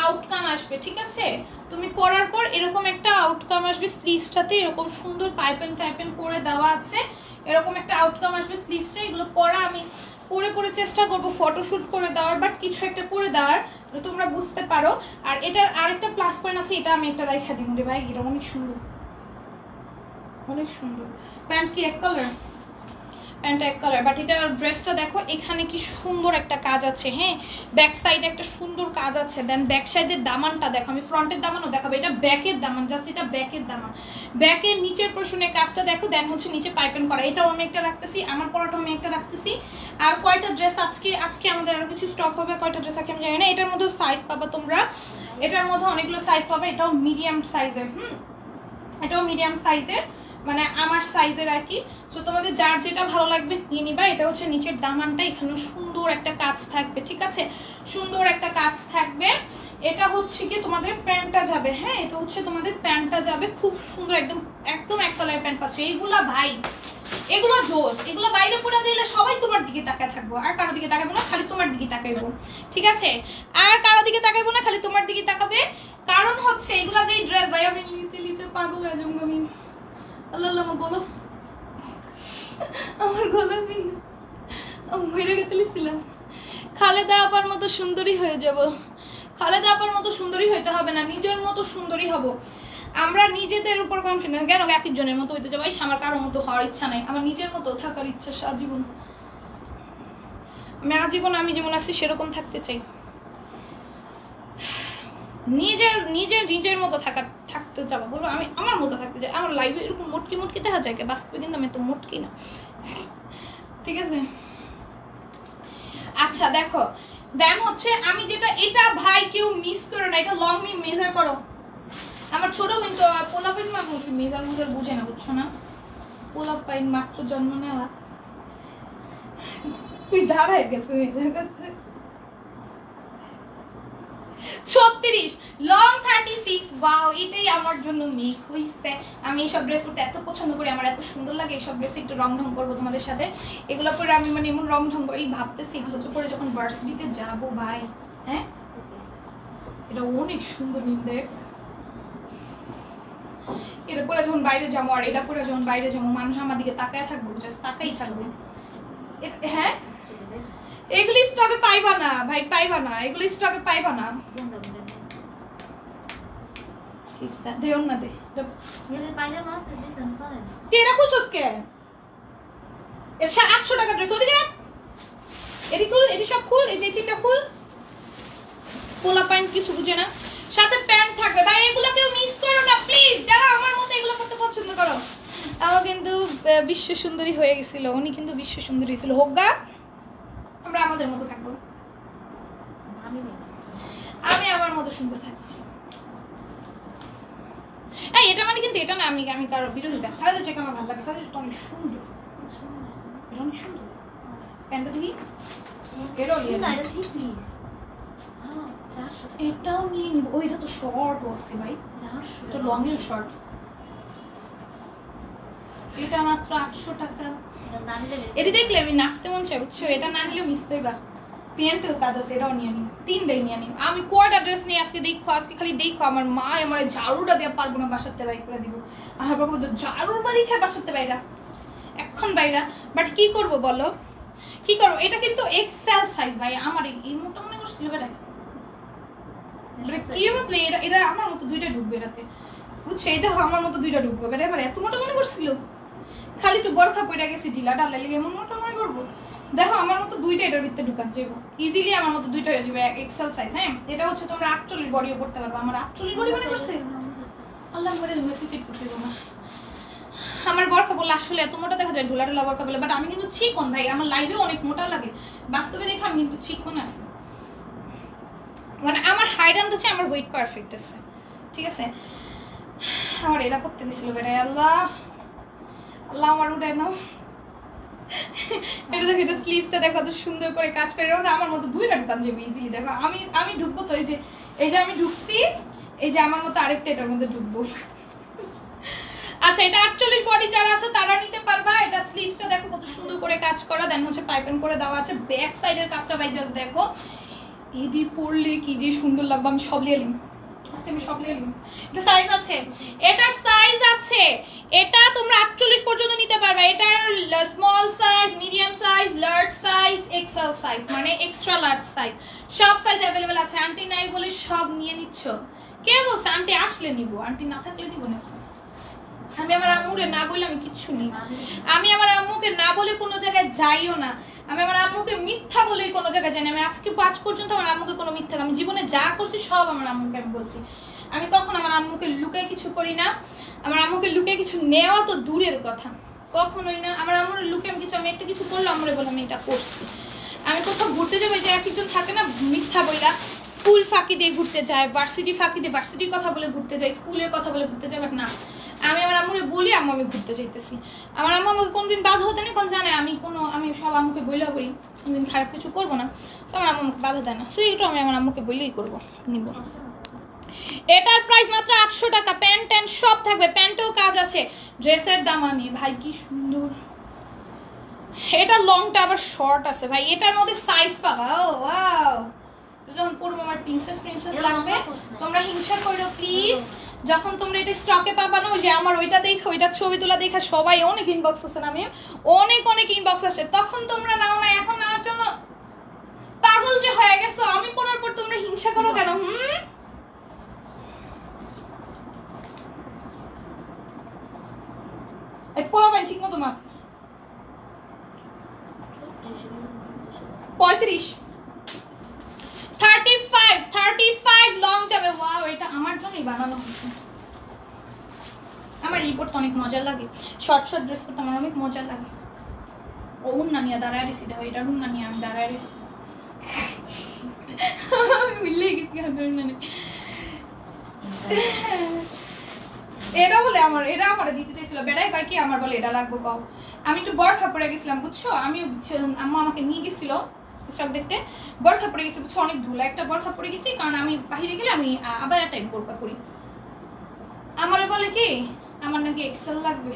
আউটকাম আসবে, ঠিক আছে? তুমি পরার পর এরকম একটা আউটকাম আসবে, স্লিভসটাতে এরকম সুন্দর পাইপেন করে দেওয়া আছে, এরকম একটা আউটকাম আসবে স্লিভসটা। এগুলো পরা আমি পরে চেষ্টা করব ফটোশুট করে দেওয়ার, বাট কিছু একটা করে দেওয়ার তোমরা বুঝতে পারো। আর এটার আরেকটা প্লাস পয়েন্ট আছে, এটা আমি একটা রাইখা দিব রে ভাই, এটা অনেক সুন্দর, অনেক সুন্দর। প্যান্ট কি এক কালার? প্যান্টটা এক কালার, বাট এটা ড্রেসটা দেখো এখানে কি সুন্দর একটা কাজ আছে, হ্যাঁ ব্যাক সাইডে একটা সুন্দর কাজ আছে। দেন ব্যাক সাইডের দামানটা দেখো, আমি ফ্রন্টের দামানও দেখাবো, এটা ব্যাকের দামান, জাস্ট এটা ব্যাকের দামান। ব্যাকের নিচের পোরশনের কাজটা দেখো, দেন হচ্ছে নিচে পাইপেন করা। এটাও আমি একটা রাখতেছি, আমার পরাটাও আমি একটা রাখতেছি। আর কয়টা ড্রেস আজকে আমাদের আরো কিছু স্টক হবে, কয়টা ড্রেস আছে আমি জানি না। এটার মধ্যে সাইজ পাবা তোমরা, এটার মধ্যে অনেকগুলো সাইজ পাবে। এটাও মিডিয়াম সাইজের, এটাও মিডিয়াম সাইজের, মানে আমার সাইজের আর কি। তো তোমাদের যার যেটা ভালো লাগবে নিয়ে নিবা। এটা হচ্ছে নিচের দামানটা, এখানে সুন্দর একটা কাজ থাকবে, ঠিক আছে? সুন্দর একটা কাজ থাকবে। এটা হচ্ছে কি তোমাদের প্যান্টটা যাবে, হ্যাঁ এটা হচ্ছে তোমাদের প্যান্টটা যাবে খুব সুন্দর, একদম এক কালারের প্যান্ট পাচ্ছ। এইগুলা ভাই, এগুলো জোস, এগুলো বাইরে পরে দিলে সবাই তোমার দিকে তাকায় থাকবো, আর কারো দিকে তাকাবো না, খালি তোমার দিকে তাকাইবো, ঠিক আছে? আর কারো দিকে তাকাইবো না, খালি তোমার দিকে তাকাবে। কারণ হচ্ছে এগুলা যেই ড্রেস ভাই আমি নিতে পাগল হয়ে যাবো আমি। আল্লাহ আমার গোলাপ, আমার গোলাপ মরে গেছিলাম। খালেদা আপার মতো সুন্দরী হয়ে যাব। খালেদা আপার মতো সুন্দরী হইতে হবে না, নিজের মতো সুন্দরী হব আমরা। নিজেদের উপর কনফিডেন্স, কেন একজনের মতো হইতে যাবো? আমার কারোর মতো হওয়ার ইচ্ছা নাই, আমার নিজের মতো থাকার ইচ্ছা আজীবন। আমি আজীবন আমি যেমন আছি সেরকম থাকতে চাই, নিজের মতো থাকতে যাবো। বলো আমি আমার মতো থাকতে চাই। আমার লাইফে এরকম মোটকি দেখা যায়, বাস্তবে কিন্তু আমি তো মোটকি না, ঠিক আছে? আচ্ছা দেখো, দেন হচ্ছে আমি যেটা, এটা ভাই কেউ মিস করো না, এটা লং মেজার করো। আমার ছোট কিন্তু পোলাপাইন মেজার বুঝে না, বুঝছো না? পোলাপাইন মাত্র জন্ম নেওয়া, তুই দাঁড়ায় গেছে মেজার করছে 36 লং 36। ওয়াও, এটাই আমার জন্য মেক হইছে। আমি এইসব ড্রেস পরতে এত পছন্দ করি, আমার এত সুন্দর লাগে। এইসব ড্রেসে একটু রং ঢং করবো তোমাদের সাথে। এগুলো পরে আমি মানে এমন রং ঢং করি ভাবতেছি, এগুলো পরে যখন ভার্সিটিতে যাবো ভাই, হ্যাঁ এটা অনেক সুন্দর নিন্দে। এটা পরে যখন বাইরে যাবো, আর এটা পরে যখন বাইরে যাবো, মানুষ আমার দিকে তাকায় থাকবো, জাস্ট তাকাই থাকবে। হ্যাঁ এগুলি স্টকে পাইবা না ভাই, পাইবা না, এগুলি স্টকে পাইবা না। স্লিপসটা দেও না দে এর পায়জামা তো দিছেন ফরেন তেরা খুলছস কে? এর 800 টাকা ড্রেস ওদিকে এডি খুল, এডি সব খুল, এই যে তিনটা খুল। পোলা প্যান্ট কিছু বুঝে না, সাথে প্যান্ট থাকবে ভাই, এগুলো কেউ মিস করো না প্লিজ, যারা আমার মতো এগুলো করতে পছন্দ করো। ও কিন্তু বিশ্ব সুন্দরী হয়ে গেছিল, উনি কিন্তু বিশ্ব সুন্দরী ছিল। হোগা আমরা আমাদের মতো থাকবো, আমি আমার মতো সুন্দর থাকছি। এই এটা মানে কিন্তু এটা না আমি আমি কারো বিরোধিতা, সারা যাচ্ছে আমার ভালো লাগে, কাজে তো অনেক সুন্দর, এটা অনেক সুন্দর। প্যান্টটা দেখি, এটাও নিয়ে না, এটা ঠিক প্লিজ। এটাও নিয়ে নিব। ওইটা তো শর্ট আছে ভাই, এটা লং এর শর্ট। এটা মাত্র 800 টাকা। এটা দেখলে আমি নাচতে মন চাই বুঝছো, এটা না নিলেও মিস পাইবা। প্যান্টেও কাজ আছে, এটাও নিয়ে নিব, তিনটাই নিয়ে নিব। আমি কোয়াটা ড্রেস নিয়ে আজকে দেখো, আজকে খালি দেখো আমার মা আমার ঝাড়ুটা দিয়ে পারবো না, বাসাতে বাইর করে দিব। আর বাবা তো ঝাড়ুর বাড়ি খায় বাসাতে বাইরা, এখন বাইরা। বাট কি করব বলো, কি করবো? এটা কিন্তু এক্সেল সাইজ ভাই, আমার এই মোটা মনে করছিল বেটা কি বলতে, এটা এটা আমার মতো দুইটা ঢুকবে এটাতে বুঝছো, এই দেখো আমার মতো দুইটা ঢুকবে বেটা। এবার এত মোটা মনে করছিল, খালি একটু বরখা পড়ে গেছে ঢিলা ডালা লেগে এমন মোটা মনে করবো। দেখো আমার মতো দুইটা এটার ভিতরে ঢুকান যাবো ইজিলি, আমার মতো দুইটা হয়ে যাবে এক্সেল সাইজ। হ্যাঁ এটা হচ্ছে তোমরা 48 বডিও করতে পারবে। আমার 48 বডি মনে করছে, আল্লাহ করে মেসেজ করতে দেবো না। আমার বরখা বলে আসলে এত মোটা দেখা যায়, ঢোলা ঢোলা বরখা বলে, বাট আমি কিন্তু চিকন ভাই, আমার লাইভেও অনেক মোটা লাগে, বাস্তবে দেখে আমি কিন্তু চিকন আছে। মানে আমার হাইট আনতেছে, আমার ওয়েট পারফেক্ট আছে, ঠিক আছে। আমার এরা করতে গেছিল বেটাই, আল্লাহ আল্লাহ আমার উঠায় নাও। এটা দেখো, এটা স্লিভসটা দেখো কত সুন্দর করে কাজ করে, আমার মতো দুইটা ঢুকান যাবে ইজিলি। দেখো আমি আমি ঢুকবো তো, এই যে আমি ঢুকছি, এই যে আমার মতো আরেকটা এটার মধ্যে ঢুকবো। আচ্ছা এটা 48 বডি যারা আছে তারা নিতে পারবা। এটা স্লিভসটা দেখো কত সুন্দর করে কাজ করা, দেন হচ্ছে পাইপিং করে দেওয়া আছে। ব্যাক সাইডের কাজটা ভাই জাস্ট দেখো, এদি পরলে কি যে সুন্দর লাগবে। আমি সব লিয়ে নিই, আজকে আমি সব লিয়ে নিই। এটা সাইজ আছে, এটার সাইজ আছে, এটা তোমরা 48 পর্যন্ত নিতে পারবে। এটার small size, medium size, large size, XL size মানে এক্সট্রা লার্জ সাইজ, সব সাইজ অ্যাভেলেবেল আছে। আন্টি নাই বলে সব নিয়ে নিচ্ছ, কে বলছে? আন্টি আসলে নিব, আন্টি না থাকলে নিব না। আমি আমার আম্মুরে না বলে আমি কিচ্ছু নিই, আমি আমার আম্মুকে না বলে কোনো জায়গায় যাইও না, আমি আমার আম্মুকে মিথ্যা বলেই কোনো জায়গায় যাই না। আমি আজকে 5 পর্যন্ত আমার আম্মুকে কোনো মিথ্যা, আমি জীবনে যা করছি সব আমার আম্মুকে আমি বলছি। আমি কখনো আমার আম্মুকে লুকিয়ে কিছু করি না, আমার আম্মুকে লুকিয়ে কিছু নেওয়া তো দূরের কথা, কখনোই না। আমার আম্মুর লুকিয়ে আমি কিছু, আমি একটা কিছু করলে আম্মুরে বলে আমি এটা করছি। আমি কোথাও ঘুরতে যাবো, যে একজন থাকে না মিথ্যা বইলা, স্কুল ফাঁকি দিয়ে ঘুরতে যায়, ভার্সিটি ফাঁকি দিয়ে ভার্সিটির কথা বলে ঘুরতে যায়, স্কুলের কথা বলে ঘুরতে যায়, বাট না, আমি আমার আম্মুরে বলি আম্মু আমি ঘুরতে চাইতেছি। আমার আম্মু আমাকে কোনদিন বাধা হতে নেই, কোন জানে আমি সব আম্মুকে বইলা করি, কোনদিন খারাপ কিছু করবো না, তো আমার আম্মু আমাকে বাধা দেয় না, সেই একটু আমি আমার আম্মুকে বললেই করবো, নিব। এটার প্রাইস মাত্র 800 টাকা। প্যান্ট ট্যান্ট সব থাকবে, প্যান্টেও কাজ আছে। ড্রেসের দামানি ভাই কি সুন্দর, এটা লংটা আবার শর্ট আছে ভাই, এটার মধ্যে সাইজ পাবা। ও ওয়াও, যখন পরবো আমার প্রিন্সেস প্রিন্সেস লাগবে, তোমরা হিংসা করো প্লিজ। যখন তোমরা এটা স্টকে পাবা না, যে আমার ওইটা দেখো, ওইটা ছবি তোলা দেখা সবাই অনেক ইনবক্স আছে না, আমি অনেক ইনবক্স আছে, তখন তোমরা নাও না, এখন নেওয়ার জন্য পাগল যে হয়ে গেছো। আমি পরার পর তোমরা হিংসা করো কেন? এই পড়া ভাই ঠিক মতো মাপ 35 35 লং যাবে। ওয়াও, এটা আমার জন্যই বানানো হয়েছে। আমার রিপোর্ট অনেক মজা লাগে, শর্ট ড্রেস করতে আমার অনেক মজা লাগে। ও উন্না নিয়ে দাঁড়ায় রয়েছি, দেখো এটা উন্না নিয়ে আমি দাঁড়ায় রয়েছি, বুঝলে গেছি। এটা বলে আমার, এটা আমার দিতে চাইছিল বেড়াই কয় কি আমার বলে এটা লাগবে কও। আমি একটু বরখা পরে গেছিলাম বুঝছো, আমি আম্মু আমাকে নিয়ে গেছিল স্টক দেখতে, বরখা পরে গেছি বুঝছো, অনেক ধুলা একটা বরখা পরে গেছি, কারণ আমি বাইরে গেলে আমি আবার একটা বরখা পরি। আমারে বলে কি আমার নাকি এক্সেল লাগবে,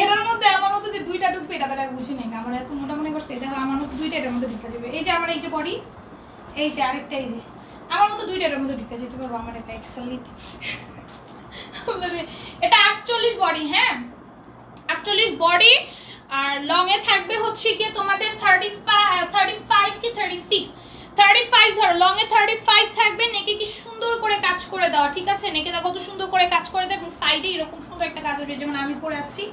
এটার মধ্যে আমার মধ্যে যে দুইটা ঢুকবে এটা বেটা বুঝি নাই, আমার এত মোটা মনে করছে। দেখো আমার মধ্যে দুইটা এটার মধ্যে ঢুকে যাবে, এই যে আমার এই যে বডি, এই যে আরেকটা, এই যে আমার মতো দুইটা এটার মধ্যে ঢুকে যেতে পারবো, আমার একটা এক্সেল নিতে। এটা 48 বডি, হ্যাঁ 48 বডি, আর লং এ থাকবে হচ্ছে কি তোমাদের 35 কি 36 ধরো, লং এ 35 থাকবে। নেকে কি সুন্দর করে কাজ করে দেওয়া, ঠিক আছে? নেকে দেখো কত সুন্দর করে কাজ করে দেয়, এবং সাইডে এরকম সুন্দর একটা কাজ হবে, যেমন আমি পরে আছি।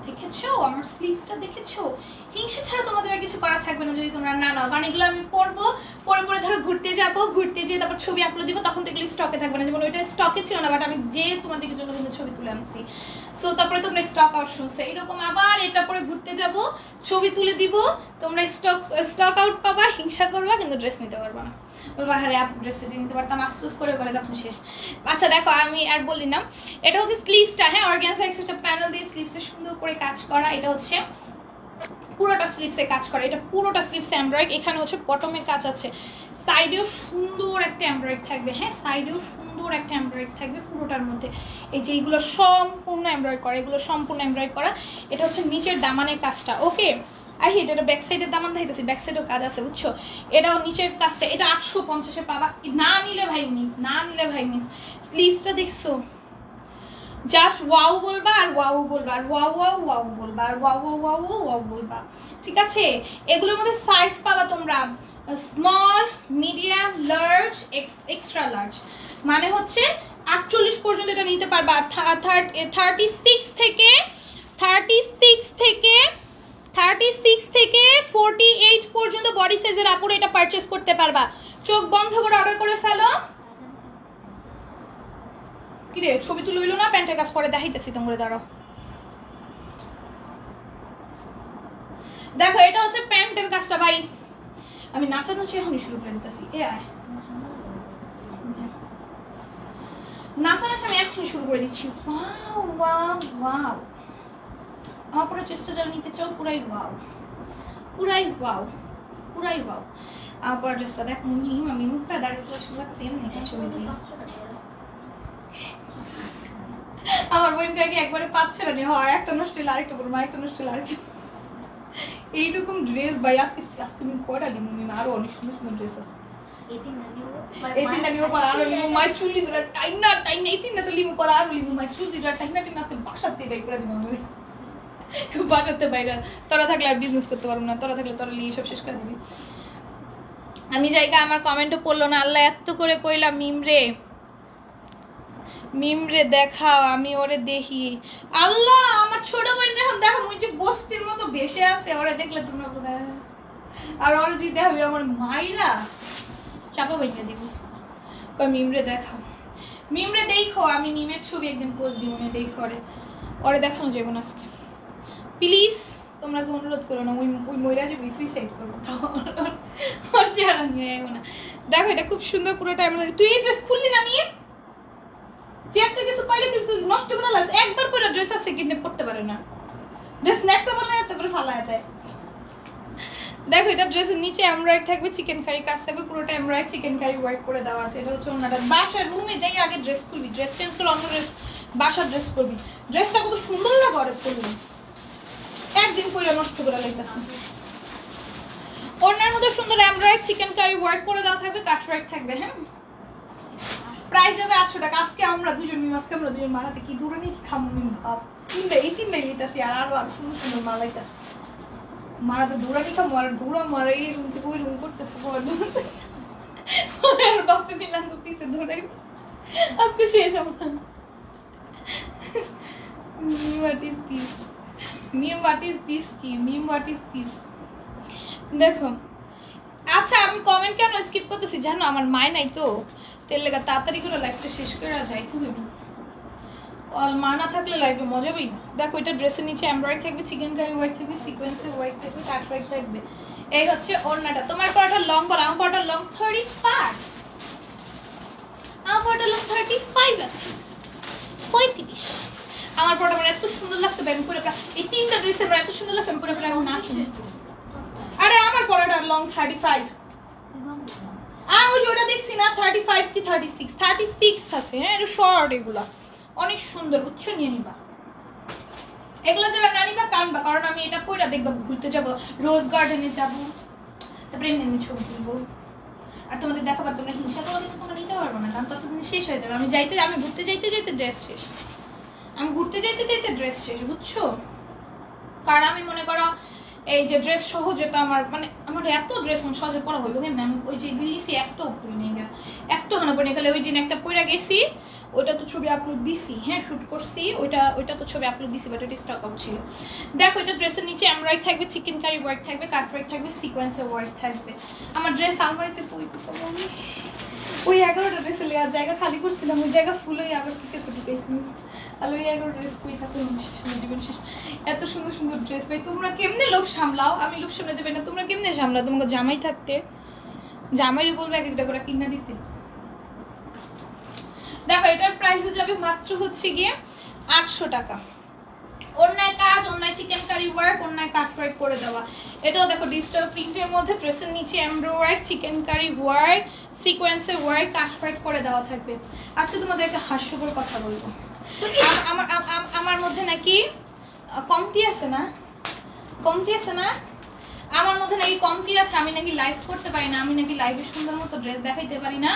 দেখেছো আমার স্লিভসটা, দেখেছো? হিংসা ছাড়া তোমাদের আর কিছু করা থাকবে না যদি তোমরা না নাও, কারণ এগুলো আমি পরবো, পরে ধরো ঘুরতে যাবো, ঘুরতে যেয়ে তারপর ছবি আপলোড দিব, তখন তো এগুলো স্টকে থাকবে না। যেমন ওইটা স্টকে ছিল না, বাট আমি যে তোমাদের জন্য কিন্তু ছবি তুলে আনছি, সো তারপরে তোমরা স্টক আউট শুনছো, এরকম আবার এটা পরে ঘুরতে যাব, ছবি তুলে দিব, তোমরা স্টক আউট পাবা, হিংসা করবা, কিন্তু ড্রেস নিতে পারবা না। বলবা হ্যাঁ আপু ড্রেসটা যে নিতে পারতাম, আফসোস করে তখন শেষ। আচ্ছা দেখো আমি আর বললি না, এটা হচ্ছে স্লিভসটা, হ্যাঁ অর্গানজা এক্সট্রা প্যানেল দিয়ে স্লিভসে সুন্দর করে কাজ করা। এটা হচ্ছে পুরোটা স্লিভসে কাজ করা, এটা পুরোটা স্লিভসে এমব্রয়ডারি, এখানে হচ্ছে বটমে কাজ আছে, সাইডেও সুন্দর একটা এমব্রয়ডারি থাকবে, হ্যাঁ সাইডেও সুন্দর একটা এমব্রয়ডারি থাকবে পুরোটার মধ্যে। এই যে এইগুলো সম্পূর্ণ এমব্রয়ডারি করা, এগুলো সম্পূর্ণ এমব্রয়ডারি করা। এটা হচ্ছে নিচের দামানের কাজটা, ওকে। আর এটা ব্যাক সাইডের দামান দেখাইতেছি, ব্যাক সাইডেও কাজ আছে, বুঝছো? এটাও নিচের কাজটা, এটা 850-এ পাবা, না নিলে ভাই মিস। স্লিভসটা দেখছো, জাস্ট ওয়াও বলবা, আর ওয়াও বলবা, আর ওয়াও বলবা, আর ওয়াও বলবা, ঠিক আছে? এগুলোর মধ্যে সাইজ পাবা তোমরা small, medium, large, extra large, মানে হচ্ছে 48 পর্যন্ত এটা নিতে পারবা। 36 থেকে 48 পর্যন্ত বডি সাইজের আপুরা এটা পারচেজ করতে পারবা। চোখ বন্ধ করে অর্ডার করে ফেলো। কি রে ছবি তুলে লইলো না, প্যান্টের কাজ পরে দেখাইতেছি তোমরা, দাঁড়াও। দেখো এটা হচ্ছে প্যান্টের কাজটা ভাই, আমি নাচানাচি এখনই শুরু করে দিতেছি, নাচানাচি আমি এখনই শুরু করে দিচ্ছি। ওয়াও আমার পুরো চেষ্টা যারা নিতে চাও, পুরাই ওয়াও। আবার ড্রেসটা দেখ আমি মুখটা দাঁড়িয়ে সেম নেই ছবি দিই। আমার বোনকে একবারে পাচ্ছে না, হয় একটা নষ্ট হলে আরেকটা পরবো, আরেকটা নষ্ট হলে আরেকটা। এইরকম ড্রেস ভাই আজকে তুমি পরালি, মনে আরো অনেক সুন্দর সুন্দর ড্রেস আছে। এই তিনটা নিবো পর আরো লিমো, মাই চুলি ধরে টাইনা এই তিনটা তো লিমো পর আরো লিমো, মাই চুলি ধরে টাইনা আজকে বাসাতে বাই করে দিব আমি, বাসাতে বাইরে। তোরা থাকলে আর বিজনেস করতে পারবো না, তোরা থাকলে তোরা লিয়ে সব শেষ করে দিবি। আমি জায়গা আমার কমেন্টও পড়লো না, আল্লাহ এত করে কইলাম মিমরে দেখাও, আমি ওরে দেখি। আল্লাহ আমার ছোট বোন যখন দেখো মুই যে বস্তির মতো ভেসে আছে, ওরে দেখলে তোমরা বলে, আর ওরে যদি দেখাবি আমার মাইরা চাপা বাইকে দিব। মিমরে দেখাও, মিমরে দেখো, আমি মিমের ছবি একদিন পোস্ট দিব, দেখো ওরে দেখানো যাবো না আজকে, প্লিজ তোমরা কি অনুরোধ করো না, ওই ময়রা যে সুইসাইড করবো, ওর চেহারা নিয়ে যাবো না। দেখো এটা খুব সুন্দর পুরোটা, তুই এই ড্রেস খুললি না নিয়ে, তুই একটা কিছু পাইলে কিন্তু নষ্ট করে লাগছে, একবার করে ড্রেস আছে কিনে পড়তে পারে না, ড্রেস নেক্সট বলে তারপরে ফালায় দেয়। দেখো এটা ড্রেসের নিচে এমব্রয়ডারি থাকবে, চিকেন কারি কাজ থাকবে, পুরোটা এমব্রয়ডারি চিকেন কারি ওয়ার্ক করে দেওয়া আছে। এটা হচ্ছে ওনাটা, বাসার রুমে যাই আগে ড্রেস খুলবি, ড্রেস চেঞ্জ করে অন্য ড্রেস বাসার ড্রেস করবি, ড্রেসটা কত সুন্দর লাগে অর্ডার করবি, একদিন করে নষ্ট করে লাগতেছে। ওনার মধ্যে সুন্দর এমব্রয়ডারি চিকেন কারি ওয়ার্ক করে দেওয়া থাকবে, কাট ওয়ার্ক থাকবে, হ্যাঁ প্রাইস যাবে 800 টাকা। আজকে আমরা দুজন মারাতে কি দূরে নেই খামু ভাব, এই তিনটাই নিতেছি, আর আরো সুন্দর সুন্দর মাল আইতাছে, মারাতে দৌড়ানি খামু, আর দৌড়া মারা এই রুম থেকে ওই রুম করতে থাকবো, আর বাপে মিলান পিছে দৌড়াই, আজকে শেষ আমার। দেখো আচ্ছা আমি কমেন্ট কেন স্কিপ করতেছি জানো, আমার মায় নাই তো, তেল লেগা তাড়াতাড়ি করে লাইফটা শেষ করে যায়, খুবই মা না থাকলে লাইফে মজা পাই না। দেখো এটা ড্রেসের নিচে এমব্রয়ডারি থাকবে, চিকেন কারি ওয়ার্ক থাকবে, সিকোয়েন্সে ওয়ার্ক থাকবে, কাট ওয়ার্ক থাকবে। এই হচ্ছে ওড়নাটা। তোমার পরটা লং বল, আমার পরটা লং 35, আমার পরটা লং 35 আছে 35। আমার পরটা আমার এত সুন্দর লাগছে, আমি পরে এই তিনটা ড্রেসের আমার এত সুন্দর লাগছে, আমি পরে এখন নাচুন। আরে আমার পরটা লং 35, আর ওই যেটা দেখছি না 35 কি 36 আছে, হ্যাঁ এটা শর্ট, এগুলা অনেক সুন্দর, বুঝছো? নিয়ে নিবা এগুলো, যারা না নিবা কানবা, কারণ আমি এটা পয়রা দেখবা ঘুরতে যাবো, রোজ গার্ডেনে যাবো, তারপরে এমনি ছবি তুলবো, আর তোমাদের দেখাবার তোমরা হিংসা করো, কিন্তু তোমরা নিতে পারবো না, কারণ ততদিন শেষ হয়ে যাবে। আমি ঘুরতে যাইতে ড্রেস শেষ, বুঝছো? কারণ আমি মনে করো এই যে ড্রেস সহজে তো আমার মানে আমার এত ড্রেস সহজে পরা হইব কেন আমি ওই যে দিয়েছি একটা উপরে নিয়ে গেল একটা হানা পরে গেলে ওই দিন একটা পরে গেছি ওইটা তো ছবি আপলোড দিছি হ্যাঁ শুট করছি ওইটা তো ছবি আপলোড দিছি বাট এটা স্টক আউট ছিল দেখো এটা ড্রেসের নিচে এমব্রয়ডারি থাকবে চিকেন কারি ওয়ার্ক থাকবে কাট ওয়ার্ক থাকবে সিকোয়েন্সের ওয়ার্ক থাকবে আমার ড্রেস আলমারিতে তো ওই 11টা ড্রেসে লেয়ার জায়গা খালি করছিলাম ওই জায়গা ফুল হয়ে আবার সুকেসে ঢুকেছি আর ওই 11 ড্রেস কই থাকে জীবন শেষ এত সুন্দর সুন্দর ড্রেস ভাই তোমরা কেমনে লোভ সামলাও আমি লোভ সামলে দেবে না তোমরা কেমনে সামলাও তোমাকে জামাই থাকতে জামাইরে বলবে এক একটা করে কিনা দিতে দেখো এটার প্রাইস যাবে মাত্র হচ্ছে গিয়ে 800 টাকা অন্যায় কাজ অন্যায় চিকেন কারি ওয়ার্ক অন্যায় কাট ওয়ার্ক করে দেওয়া এটাও দেখো ডিজিটাল প্রিন্টের মধ্যে ড্রেসের নিচে এমব্রয়ডারি চিকেন কারি ওয়ার্ক সিকোয়েন্সের ওয়ার্ক কাট ওয়ার্ক করে দেওয়া থাকবে আজকে তোমাদের একটা হাস্যকর কথা বলবো আমার মধ্যে নাকি কমতি আছে না আমার মধ্যে নাকি কমতি আছে আমি নাকি লাইভ করতে পারি না আমি নাকি লাইভে সুন্দর মতো ড্রেস দেখাইতে পারি না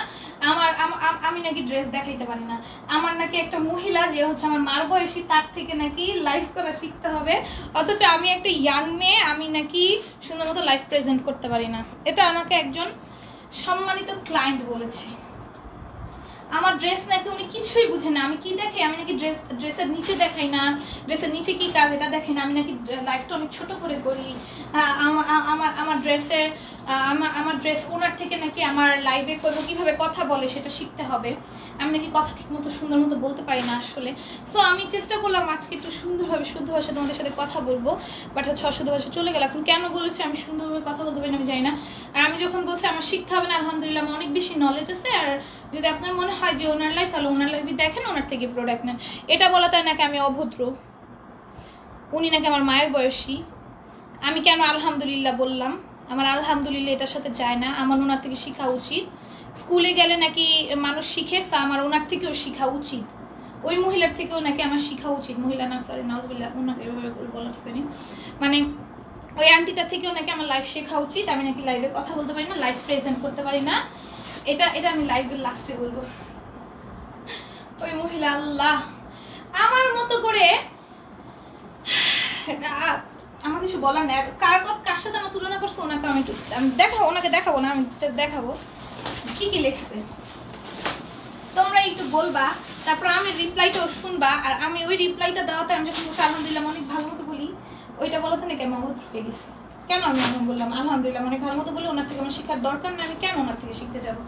আমি নাকি ড্রেস দেখাইতে পারি না আমার নাকি একটা মহিলা যে হচ্ছে আমার মার বয়সী তার থেকে নাকি লাইভ করা শিখতে হবে অথচ আমি একটা ইয়াং মেয়ে আমি নাকি সুন্দর মতো লাইভ প্রেজেন্ট করতে পারি না এটা আমাকে একজন সম্মানিত ক্লায়েন্ট বলেছে আমার ড্রেস নাকি উনি কিছুই বুঝে না আমি কি দেখে আমি নাকি ড্রেসের নিচে দেখাই না ড্রেসের নিচে কি কাজ এটা দেখাই না আমি নাকি লাইফটা অনেক ছোট করে করি আমার ড্রেসের আমার ড্রেস ওনার থেকে নাকি আমার লাইভে করবো কিভাবে কথা বলে সেটা শিখতে হবে আমি নাকি কথা ঠিক মতো সুন্দর মতো বলতে পারি না আসলে সো আমি চেষ্টা করলাম আজকে একটু সুন্দরভাবে শুদ্ধ ভাষা তোমাদের সাথে কথা বলবো বাট হচ্ছে অশুদ্ধ ভাষা চলে গেল এখন কেন বলেছে আমি সুন্দরভাবে কথা বলতে পারি না আমি জানি না আর আমি যখন বলছি আমার শিখতে হবে না আলহামদুলিল্লাহ আমার অনেক বেশি নলেজ আছে আর যদি আপনার মনে হয় যে ওনার লাইফ তাহলে ওনার লাইফে দেখেন ওনার থেকে প্রোডাক্ট নেন এটা বলা তাই নাকি আমি অভদ্র উনি নাকি আমার মায়ের বয়সী আমি কেন আলহামদুলিল্লাহ বললাম আমার আলহামদুলিল্লাহ এটার সাথে যায় না আমার ওনার থেকে শেখা উচিত স্কুলে গেলে নাকি মানুষ শিখে আমার ওনার থেকেও শেখা উচিত ওই মহিলার থেকেও নাকি আমার শেখা উচিত মহিলা না সরি নাউজুবিল্লাহ ওনাকে এভাবে বলা ঠিক নেই মানে ওই আন্টিটার থেকেও নাকি আমার লাইফ শেখা উচিত আমি নাকি লাইভে কথা বলতে পারি না লাইভ প্রেজেন্ট করতে পারি না এটা আমি লাইভের লাস্টে বলবো ওই মহিলা আল্লাহ আমার মতো করে আমার কিছু বলার নেই কার সাথে আমার তুলনা করছে ওনাকে আমি দেখাবো ওনাকে দেখাবো না আমি দেখাবো কি কি লিখছে তোমরা একটু বলবা তারপর আমি রিপ্লাইটাও শুনবা আর আমি ওই রিপ্লাইটা দেওয়াতে আমি যখন বলছি আলহামদুলিল্লাহ অনেক ভালো মতো বলি ওইটা বলাতে নাকি আমি অবধ হয়ে গেছি কেন আমি এমন বললাম আলহামদুলিল্লাহ অনেক ভালো মতো বলি ওনার থেকে আমার শেখার দরকার নেই আমি কেন ওনার থেকে শিখতে যাবো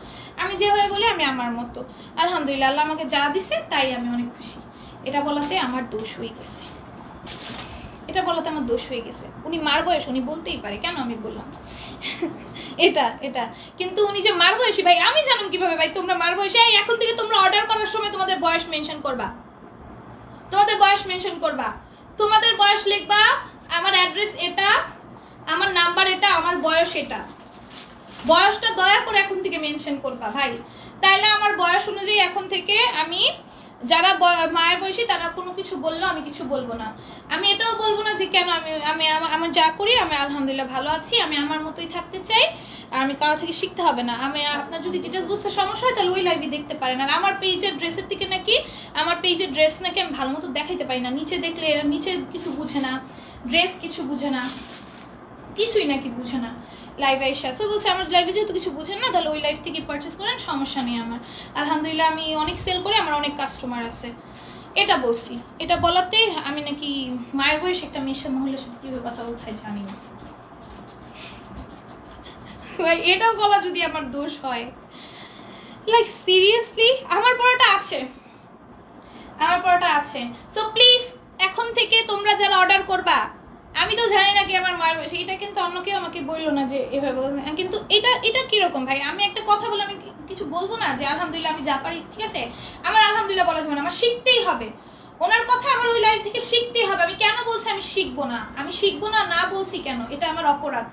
আমি যেভাবে বলি আমি আমার মতো আলহামদুলিল্লাহ আল্লাহ আমাকে যা দিছে তাই আমি অনেক খুশি এটা বলাতে আমার দোষ হয়ে গেছে উনি মার বয়স উনি বলতেই পারে কেন আমি বললাম এটা কিন্তু উনি যে মার বয়সী ভাই আমি জানুম কিভাবে ভাই তোমরা মার বয়সী এখন থেকে তোমরা অর্ডার করার সময় তোমাদের বয়স মেনশন করবা তোমাদের বয়স লিখবা আমার অ্যাড্রেস এটা আমার নাম্বার এটা আমার বয়স এটা বয়সটা দয়া করে এখন থেকে মেনশন করবা ভাই তাইলে আমার বয়স অনুযায়ী এখন থেকে আমি যারা মায়ের বয়সী তারা কোনো কিছু বললেও আমি কিছু বলবো না আমি এটাও বলবো না যে কেন আমি আমার যা করি আমি আলহামদুলিল্লাহ ভালো আছি আমি আমার মতোই থাকতে চাই আর আমি কারো থেকে শিখতে হবে না আমি আপনার যদি ডিটেলস বুঝতে সমস্যা হয় তাহলে ওই লাইভে দেখতে পারেন আর আমার পেজের ড্রেসের থেকে নাকি আমার পেজের ড্রেস নাকি আমি ভালো মতো দেখাইতে পারি না নিচে দেখলে নিচে কিছু বুঝে না ড্রেস কিছু বুঝে না কিছুই নাকি বুঝে না লাইভে এসে আসো বলছে আমার লাইভে যেহেতু কিছু বুঝেন না তাহলে ওই লাইভ থেকে পারচেস করেন সমস্যা নেই আমার আলহামদুলিল্লাহ আমি অনেক সেল করি আমার অনেক কাস্টমার আছে এটা বলছি এটা বলাতে আমি নাকি মায়ের বয়স একটা মেয়ের মহিলার সাথে কীভাবে কথা বলতে হয় জানি না এটাও বলা যদি আমার দোষ হয় লাইক সিরিয়াসলি আমার পড়াটা আছে সো প্লিজ এখন থেকে তোমরা যারা অর্ডার করবা আমি তো জানি না কি আমার মায়ের বয়স এটা কিন্তু অন্য কেউ আমাকে বললো না যে এভাবে কিন্তু এটা কিরকম ভাই আমি একটা কথা বলে আমি কিছু বলবো না যে আলহামদুলিল্লাহ আমি যা পারি ঠিক আছে আমার আলহামদুলিল্লাহ বলা যাবে না আমার শিখতেই হবে ওনার কথা আমার ওই লাইফ থেকে শিখতেই হবে আমি কেন বলছি আমি শিখবো না বলছি কেন এটা আমার অপরাধ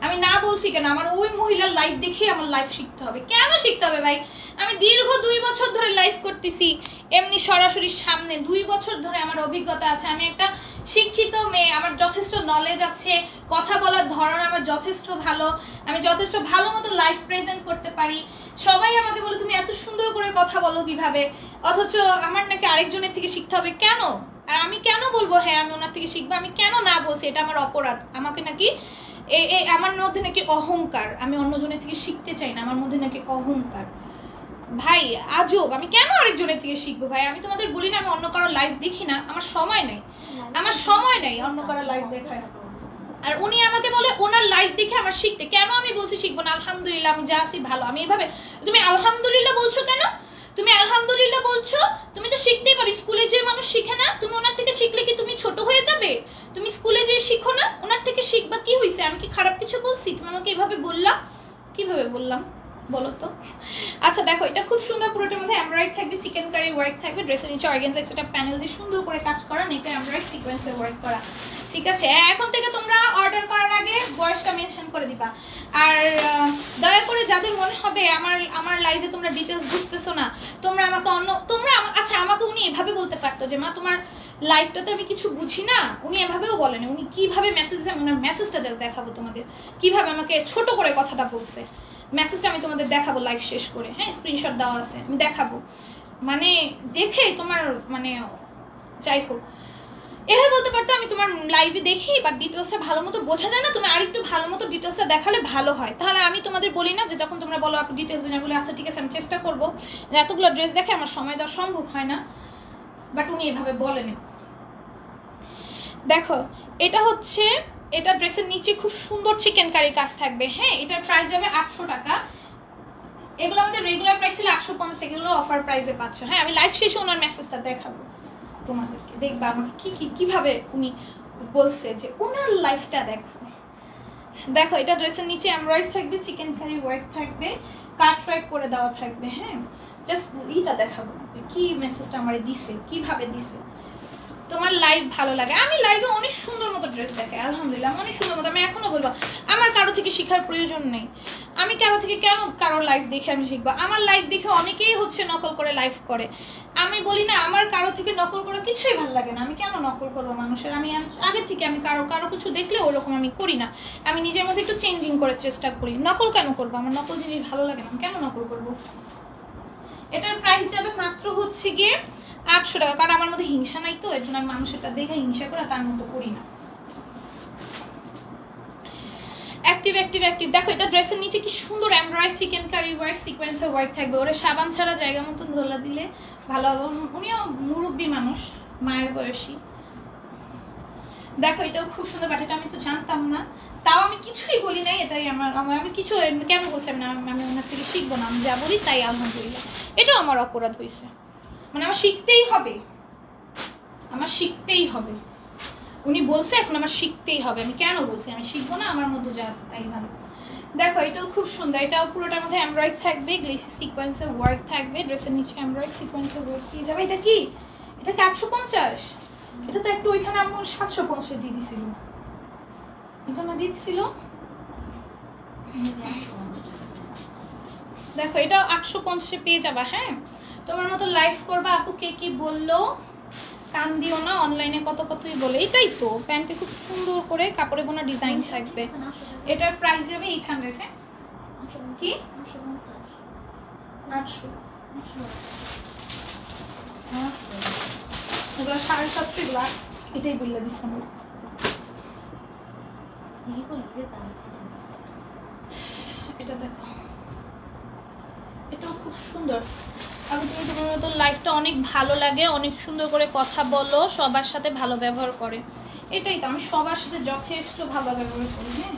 আমি না বলছি কেন আমার ওই মহিলার লাইফ দেখে আমার লাইফ শিখতে হবে কেন শিখতে হবে ভাই আমি দীর্ঘ 2 বছর ধরে লাইভ করতেছি এমনি সরাসরি সামনে 2 বছর ধরে আমার অভিজ্ঞতা আছে আমি একটা শিক্ষিত মেয়ে আমার যথেষ্ট নলেজ আছে কথা বলার ধরন আমার যথেষ্ট ভালো আমি যথেষ্ট ভালো মতো লাইভ প্রেজেন্ট করতে পারি সবাই আমাকে বলে তুমি এত সুন্দর করে কথা বলো কিভাবে অথচ আমার নাকি আরেকজনের থেকে শিখতে হবে কেন আর আমি কেন বলবো হ্যাঁ আমি ওনার থেকে শিখবো? আমি কেন না বলছি? এটা আমার অপরাধ। আমাকে নাকি আমার মধ্যে নাকি অহংকার, আমি অন্যজনের থেকে শিখতে চাই না, আমার মধ্যে নাকি অহংকার। ভাই আজব, আমি কেন আরেকজনের থেকে শিখবো? ভাই আমি তোমাদের বলি না আমি অন্য কারো লাইভ দেখি না, আমার সময় নেই, আমার সময় নেই অন্য কারো লাইভ দেখার। আর উনি আমাকে বলে ওনার লাইভ দেখে আমার শিখতে, কেন আমি বলছি শিখবো না? আলহামদুলিল্লাহ আমি যা আছি ভালো, আমি এভাবে। তুমি আলহামদুলিল্লাহ বলছো কেন? তুমি আলহামদুলিল্লাহ বলছো, তুমি তো শিখতেই পারি। স্কুলে যে মানুষ শিখে না, তুমি ওনার থেকে শিখলে কি তুমি ছোট হয়ে যাবে? তুমি স্কুলে যে শিখো না, ওনার থেকে শিখবা, কি হয়েছে? আমি কি খারাপ কিছু বলছি? তুমি আমাকে এভাবে বললা, কিভাবে বললাম বলো তো? আচ্ছা দেখো, এটা খুব সুন্দর, পুরোটার মধ্যে এমব্রয়ডারি থাকবে, চিকেন কারি ওয়ার্ক থাকবে, ড্রেসের নিচে অর্গানজা একটা প্যানেল দিয়ে সুন্দর করে কাজ করা, নেকে এমব্রয়ডারি সিকোয়েন্সের ওয়ার্ক করা। ঠিক আছে, এখন থেকে তোমরা অর্ডার করার আগে বয়সটা মেনশন করে দিবা। আর দয়া করে যাদের মনে হবে আমার লাইভে তোমরা ডিটেলস বুঝতেছো না, তোমরা আমাকে আচ্ছা আমাকে উনি এভাবে বলতে পারতো যে মা তোমার লাইফটাতে আমি কিছু বুঝি না, উনি এভাবেও বলেন। উনি কিভাবে মেসেজ দেন, ওনার মেসেজটা জাস্ট দেখাবো তোমাদের, কিভাবে আমাকে ছোট করে কথাটা বলছে। মেসেজটা আমি তোমাদের দেখাবো লাইভ শেষ করে, হ্যাঁ স্ক্রিনশট দেওয়া আছে, আমি দেখাবো। মানে দেখে তোমার মানে যাই হোক, এভাবে বলতে পারতো আমি তোমার লাইভে দেখি বাট ডিটেলসটা ভালো মতো বোঝা যায় না, তুমি আরেকটু ভালো মতো ডিটেলসটা দেখালে ভালো হয়। তাহলে আমি তোমাদের বলি না যে যখন তোমরা বলো আপনি ডিটেলস বোঝা, বলে আচ্ছা ঠিক আছে আমি চেষ্টা করবো, এতগুলো ড্রেস দেখে আমার সময় দেওয়া সম্ভব হয় না, বাট উনি এভাবে বলেন। দেখো এটা হচ্ছে, এটা ড্রেসের নিচে খুব সুন্দর চিকেন কারি কাজ থাকবে, হ্যাঁ এটার প্রাইস যাবে 800 টাকা। এগুলো আমাদের রেগুলার প্রাইস ছিল 850, এগুলো অফার প্রাইসে পাচ্ছ। হ্যাঁ আমি লাইভ শেষে ওনার মেসেজটা দেখাবো তোমাদেরকে, দেখবা আমাকে কিভাবে উনি বলছে যে ওনার লাইফটা দেখো। দেখো এটা ড্রেসের নিচে এমব্রয়ডারি থাকবে, চিকেন কারি ওয়ার্ক থাকবে, কাট ওয়ার্ক করে দেওয়া থাকবে। হ্যাঁ জাস্ট এইটা দেখাবো কি মেসেজটা আমারে দিছে, কিভাবে দিছে। তোমার লাইভ ভালো লাগে, আমি লাইভে অনেক সুন্দর মতো ড্রেস দেখাই আলহামদুলিল্লাহ, অনেক সুন্দর মতো। আমি এখনো বলবো আমার কারো থেকে শেখার প্রয়োজন নেই, আমি কারো থেকে কেন কারো লাইভ দেখে আমি শিখবো? আমার লাইভ দেখে অনেকেই হচ্ছে নকল করে লাইভ করে। আমি বলি না আমার কারো থেকে নকল করা কিছুই ভালো লাগে না, আমি কেন নকল করবো মানুষের? আমি আগে থেকে আমি কারো কিছু দেখলে ওরকম আমি করি না, আমি নিজের মধ্যে একটু চেঞ্জিং করার চেষ্টা করি। নকল কেন করবো? আমার নকল জিনিস ভালো লাগে না, আমি কেন নকল করবো? এটার প্রাইস যাবে মাত্র হচ্ছে গিয়ে 800 টাকা, কারণ আমার মধ্যে হিংসা নাই তো, এর জন্য আমি মানুষেরটা দেখে হিংসা করে তার মতো করি না। অ্যাক্টিভ অ্যাক্টিভ অ্যাক্টিভ দেখো এটা ড্রেসের নিচে কি সুন্দর এমব্রয়ডারি চিকেন কারি ওয়ার্ক সিকোয়েন্সের ওয়ার্ক থাকবে। ওরে সাবান ছাড়া জায়গা মতন ধোলা দিলে ভালো হবে, উনিও মুরব্বী মানুষ, মায়ের বয়সী। দেখো এটাও খুব সুন্দর, বাট এটা আমি তো জানতাম না, তাও আমি কিছুই বলি নাই। এটাই আমি কিছু কেন বলছিলাম না আমি ওনার থেকে শিখবো না, আমি যা বলি তাই আলহামদুলিল্লাহ। এটাও আমার অপরাধ হয়েছে, মানে আমার শিখতেই হবে, আমার শিখতেই হবে। উনি বলছে এখন আমার শিখতেই হবে, আমি কেন বলছি আমি শিখবো না? আমার মধ্যে যা আছে তাই ভালো। দেখো এটাও খুব সুন্দর, এটাও পুরোটার মধ্যে এমব্রয়ডারি থাকবে, গ্লেসি সিকোয়েন্সের ওয়ার্ক থাকবে, ড্রেসের নিচে এমব্রয়ডারি সিকোয়েন্সের ওয়ার্ক দিয়ে যাবে। এটা কি? এটা কি 850? এটা তো একটু ওইখানে আমি 750 দিয়ে দিছিল, এটা না দিয়ে দিছিল। দেখো এটাও 850 পেয়ে যাবা। হ্যাঁ তোমার মতো লাইভ করবা, আপু কে কি বললো কান দিও না, অনলাইনে কত কতই বলে। এটাই তো প্যান্টে খুব সুন্দর করে কাপড়ে বোনা ডিজাইন থাকবে, এটার প্রাইস যাবে 800। হ্যাঁ কি 800 এগুলো 750 এগুলো এটাই বললে দিচ্ছি। এটা দেখো এটাও খুব সুন্দর। আমি তুমি তোমার মতো লাইফটা অনেক ভালো লাগে, অনেক সুন্দর করে কথা বলো, সবার সাথে ভালো ব্যবহার করে। এটাই তো, আমি সবার সাথে যথেষ্ট ভালো ব্যবহার করি। হ্যাঁ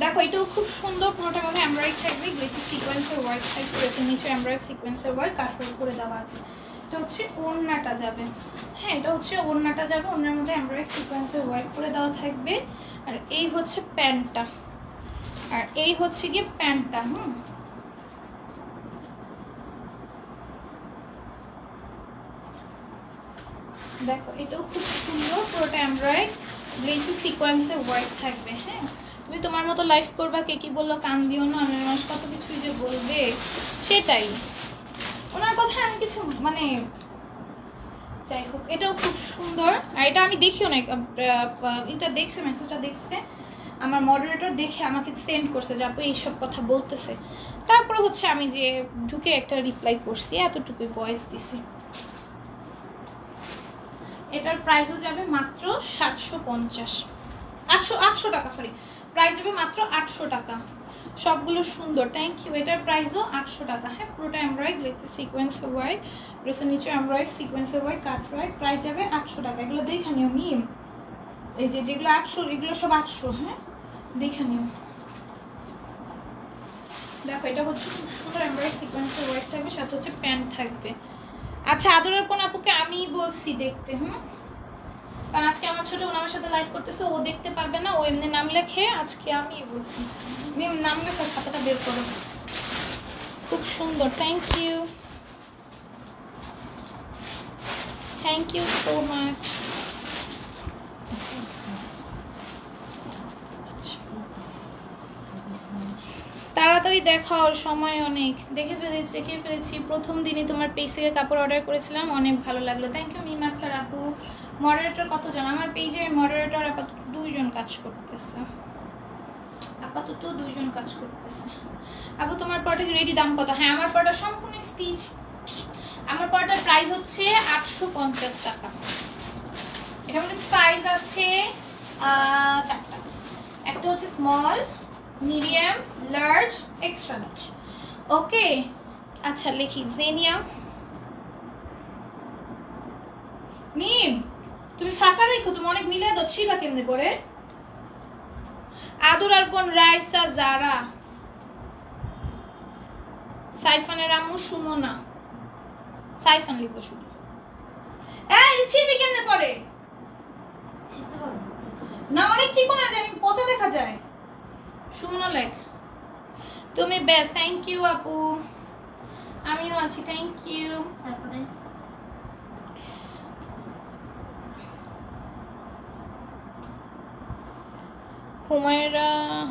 দেখো এটাও খুব সুন্দর, পুরোটার মধ্যে এমব্রয়ডারি থাকবে, গ্লেসি সিকোয়েন্সের ওয়ার্ক থাকবে, এর নিচে এমব্রয়ডারি সিকোয়েন্সের ওয়ার্ক কাট করে দেওয়া আছে। এটা হচ্ছে ওড়নাটা যাবে। হ্যাঁ এটা হচ্ছে ওড়নাটা যাবে, ওড়নার মধ্যে এমব্রয়ডারি সিকোয়েন্সের ওয়ার্ক করে দেওয়া থাকবে। আর এই হচ্ছে প্যান্টটা, আর এই হচ্ছে গিয়ে প্যান্টটা। দেখো এটাও খুব সুন্দর, পুরোটা এমব্রয়ডারি গ্লেসি সিকোয়েন্সের ওয়ার্ক থাকবে। হ্যাঁ তুমি তোমার মতো লাইফ করবা, কে কি বললো কান দিও না, আমার মানুষ কত কিছুই যে বলবে, সেটাই ওনার কথা আমি কিছু মানে যাই হোক। এটাও খুব সুন্দর, আর এটা আমি দেখিও না, এটা দেখছে মেসেজটা দেখছে আমার মডারেটর, দেখে আমাকে সেন্ড করছে যে আপু এইসব কথা বলতেছে। তারপরে হচ্ছে আমি যে ঢুকে একটা রিপ্লাই করছি, এতটুকুই ভয়েস দিছি। এটার প্রাইসও যাবে মাত্র 750 800 টাকা, সরি প্রাইস যাবে মাত্র 800 টাকা। সবগুলো সুন্দর, থ্যাংক ইউ। এটার প্রাইসও 800 টাকা। হ্যাঁ, পুরোটা এমব্রয়ডারি, গ্লেসি সিকোয়েন্স ওয়ার্ক, ড্রেসের নিচে এমব্রয়ডারি সিকোয়েন্স ওয়ার্ক, কাট ওয়ার্ক, প্রাইস যাবে 800 টাকা। এগুলো দেখে নিও মিম, এই যে যেগুলো 800, এগুলো সব 800। হ্যাঁ, দেখে নিও। দেখো এটা হচ্ছে খুব সুন্দর এমব্রয়ডারি সিকোয়েন্স ওয়ার্ক থাকবে, সাথে হচ্ছে প্যান্ট থাকবে। আচ্ছা, আদরের কোন আপুকে আমি বলছি দেখতে, কারণ আজকে আমার ছোট বোন আমার সাথে লাইভ করতেছে, ও দেখতে পারবে না, ও এমনি নাম লেখে, আজকে আমি বলছি মিম নাম লেখা, খাতাটা বের করো। খুব সুন্দর, thank you, thank you so much. তাড়াতাড়ি দেখাও, সময় অনেক। দেখে ফেলেছি প্রথম দিনই তোমার পেজ থেকে কাপড় অর্ডার করেছিলাম, অনেক ভালো লাগলো, থ্যাংক ইউ মিম আক্তার আপু। মডারেটর কতজন? আমার পেজের মডারেটর আপাতত 2 জন কাজ করতেছে, আপাতত 2 জন কাজ করতেছে। আপু তোমার পরটা কি রেডি? দাম কত? হ্যাঁ, আমার পরটা সম্পূর্ণ স্টিচ। আমার পরটার প্রাইস হচ্ছে 850 টাকা। এটা মধ্যে সাইজ আছে 4টা, একটা হচ্ছে small, medium, large, extra large. Okay, আচ্ছা লিখি জেনিয়া। মিম তুমি ফাঁকা রেখো, তুমি অনেক মিলে দচ্ছি বা কেমনে করে। আদর আরপন, রাইসা, জারা, সাইফানের আম্মু, সুমনা, সাইফান লিখো শুধু। এই ছিড়বি কেমনে করে না, অনেক চিকন আছে, আমি পচা দেখা যায়। সুমনা লেখ, তুমি বেস্ট, থ্যাংক ইউ আপু। আমিও আছি, থ্যাংক ইউ। তারপরে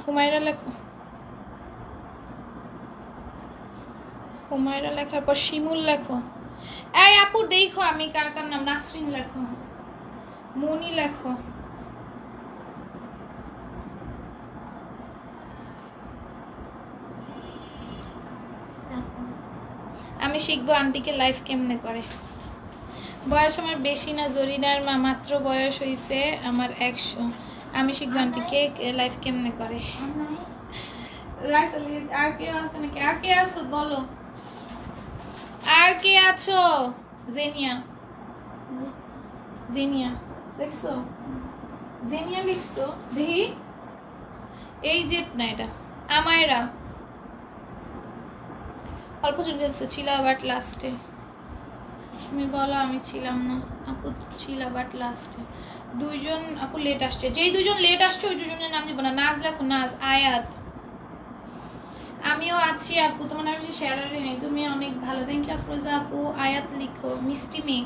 হুমায়রা লেখো, হুমায়রা লেখার পর শিমুল লেখো। এই আপু দেখো আমি কার কার নাম। নাসরিন লেখো, মনি লেখো, আমি শিখবো আন্টিকে লাইফ কেমনে করে। বয়স আমার বেশি না, জরিনার মা, মাত্র বয়স হইছে আমার 100। আমি শিখবো আন্টিকে লাইফ কেমনে করে। আর কে আছে নাকি? আর কে আছো বলো, আর কে আছো? জেনিয়া, জেনিয়া দেখছো? জেনিয়া লিখছো দেখি, এই যে না, এটা আমায়রা। অল্প জন গেছে, ছিল বাট লাস্টে। তুমি বলো আমি ছিলাম না আপু, ছিল বাট লাস্টে 2 জন আপু লেট আসছে। যেই 2 জন লেট আসছে ওই 2 জনের নাম দিব না। নাজ লেখো, নাজ, আয়াত। আমিও আছি আপু, তোমার নাম হচ্ছে শেয়ারারি নেই, তুমি অনেক ভালো, থ্যাংক ইউ আফরোজা আপু। আয়াত লিখো, মিষ্টি মেয়ে।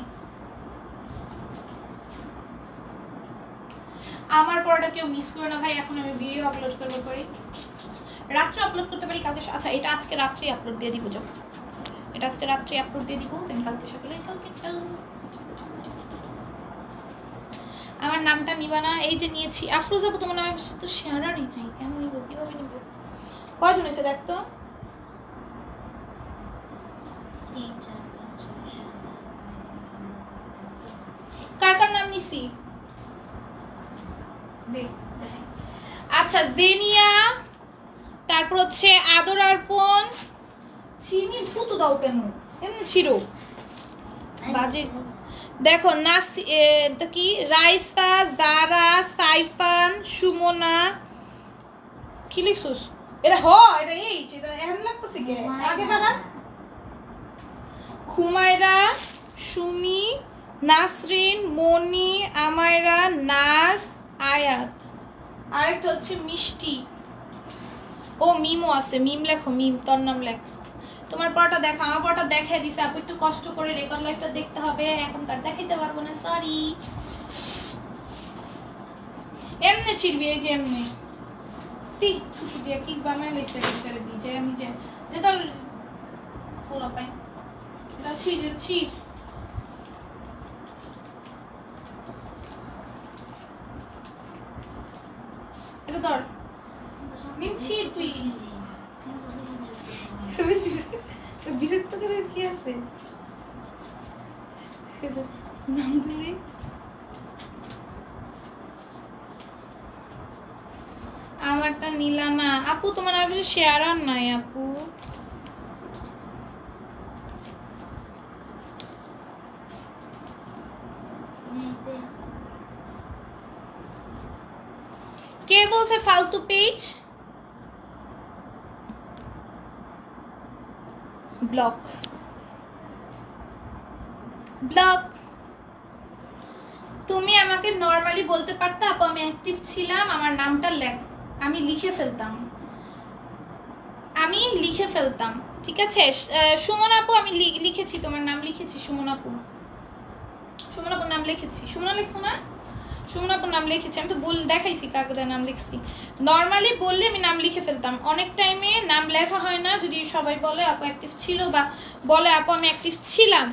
আমার পড়াটা কেউ মিস করো না ভাই, এখন আমি ভিডিও আপলোড করবো, করি রাত্রে আপলোড করতে পারি, কালকে। আচ্ছা, এটা আজকে রাত্রেই আপলোড দিয়ে দিব, যাও এটা আজকে রাত্রে আপলোড দিয়ে দিব, দেন কালকে সকালে। আমার নামটা নিবা না? এই যে নিয়েছি। আফরোজা আপু তোমার নামের সাথে তো শেয়ারারই নাই, কেন নিব, কিভাবে নিব? কয়জন এসে দেখ তো। 3 4 5 6 7 কার কার নাম নিছি দেখ। আচ্ছা, জেনিয়া, তারপর হচ্ছে আদর আরপন। চিনি ফুতু দাও কেন এমনি ছিড়ো বাজে। দেখো নাস, এটা কি? রাইসা, জারা, সাইফান, সুমনা। কি লিখছস এটা? এটা এই এটা এমন লাগতেছে কে? আগে বাড়া। হুমায়রা, সুমি, নাসরিন, মনি, আমায়রা, নাজ, আয়াত। আরেকটা হচ্ছে মিষ্টি। ও মিমও আছে, মিম লেখো, মিম, তোর নাম লেখ। তোমার পড়াটা দেখো, আমার পড়াটা দেখাই দিছে আপু, একটু কষ্ট করে রেকর্ড লাইফটা দেখতে হবে, এখন তার দেখাইতে পারবো না, সরি। এমনি ছিড়বি, এই যে এমনি সি ছুটু দিয়ে কি বানাই লেখতে করে দি যে আমি যে তোর পোলা পাই, এটা ছিড় ছিড়। এটা ধর মিম, ছিড় তুই। বিরক্ত করে কি আছে নাম দিলি? আমারটা নিলা না আপু, তোমার নামের পাশে শেয়ার আর নাই আপু। কে বলছে ফালতু পেজ? Block block. তুমি আমাকে নরমালি বলতে পারতে আপু আমি অ্যাক্টিভ ছিলাম, আমার নামটা আমি লিখে ফেলতাম, ঠিক আছে? সুমন আপু আমি লিখেছি, তোমার নাম লিখেছি, সুমন আপুর নাম লিখেছি। সুমনা লিখছো না? সুমন আপুর নাম লিখেছি আমি তো দেখাইছি কাকুদের নাম লিখছি। নর্মালি বললে আমি নাম লিখে ফেলতাম। অনেক টাইমে নাম লেখা হয় না, যদি সবাই বলে আপু অ্যাক্টিভ ছিল বা বলে আপু আমি অ্যাক্টিভ ছিলাম,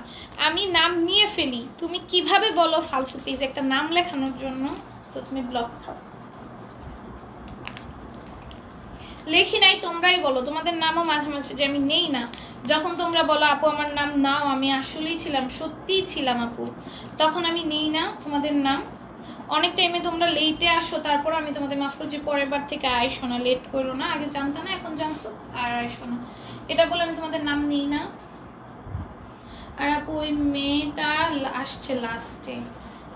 আমি নাম নিয়ে ফেলি। তুমি কিভাবে বলো ফালতু পেজ একটা নাম লেখানোর জন্য? তো তুমি ব্লক খাও। লেখি নাই, তোমরাই বলো। তোমাদের নামও মাঝে মাঝে যে আমি নেই না, যখন তোমরা বলো আপু আমার নাম নাও, আমি আসলেই ছিলাম, সত্যিই ছিলাম আপু, তখন আমি নেই না তোমাদের নাম। অনেক টাইমে তোমরা লেটে আসো, তারপর আমি তোমাদের মাফ করছি, পরের বার থেকে আইসো না, লেট করো না। আগে জানতো না, এখন জানছো, আর আইসো না, এটা বলে আমি তোমাদের নাম নিই না। আর আপু ওই মেয়েটা আসছে লাস্টে,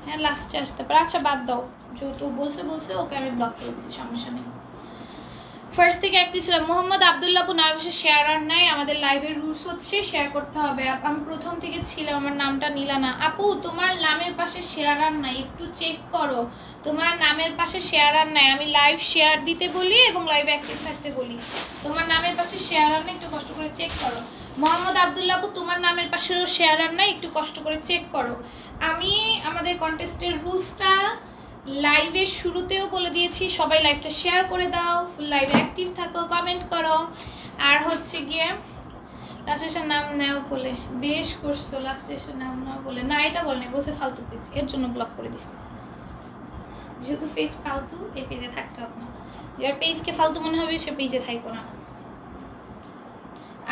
হ্যাঁ লাস্টে আসতে পারে। আচ্ছা বাদ দাও, যেহেতু বলছে ওকে আমি ব্লক করে দিচ্ছি, সমস্যা নেই। ফার্স্ট থেকে অ্যাক্টিভ ছিলাম। মোহাম্মদ আব্দুল্লাহ আপু নামের পাশে শেয়ার আর নাই, আমাদের লাইভের রুলস হচ্ছে শেয়ার করতে হবে। আমি প্রথম থেকে ছিলাম, আমার নামটা নিলা না। আপু তোমার নামের পাশে শেয়ার আর নাই, একটু চেক করো, তোমার নামের পাশে শেয়ার আর নাই। আমি লাইভ শেয়ার দিতে বলি এবং লাইভে অ্যাক্টিভ থাকতে বলি, তোমার নামের পাশে শেয়ার আর নাই, একটু কষ্ট করে চেক করো। মোহাম্মদ আব্দুল্লাহ আপু তোমার নামের পাশেও শেয়ার আর নাই, একটু কষ্ট করে চেক করো। আমি আমাদের কন্টেস্টের রুলসটা লাইভের শুরুতেও বলে দিয়েছি, সবাই লাইভটা শেয়ার করে দাও, ফুল লাইভে অ্যাক্টিভ থাকো, কমেন্ট করো। আর হচ্ছে গিয়ে লাস্টে এসে নাম নেও বলে, বেশ করছো, লাস্টে এসে নাম নেও বলে না, এটা বলেনি, বলছে ফালতু পেজ, এর জন্য ব্লক করে দিচ্ছি। যেহেতু পেজ ফালতু, এই পেজে থাকতে হবে না, যার পেজকে ফালতু মনে হবে সে পেজে থাকবো না।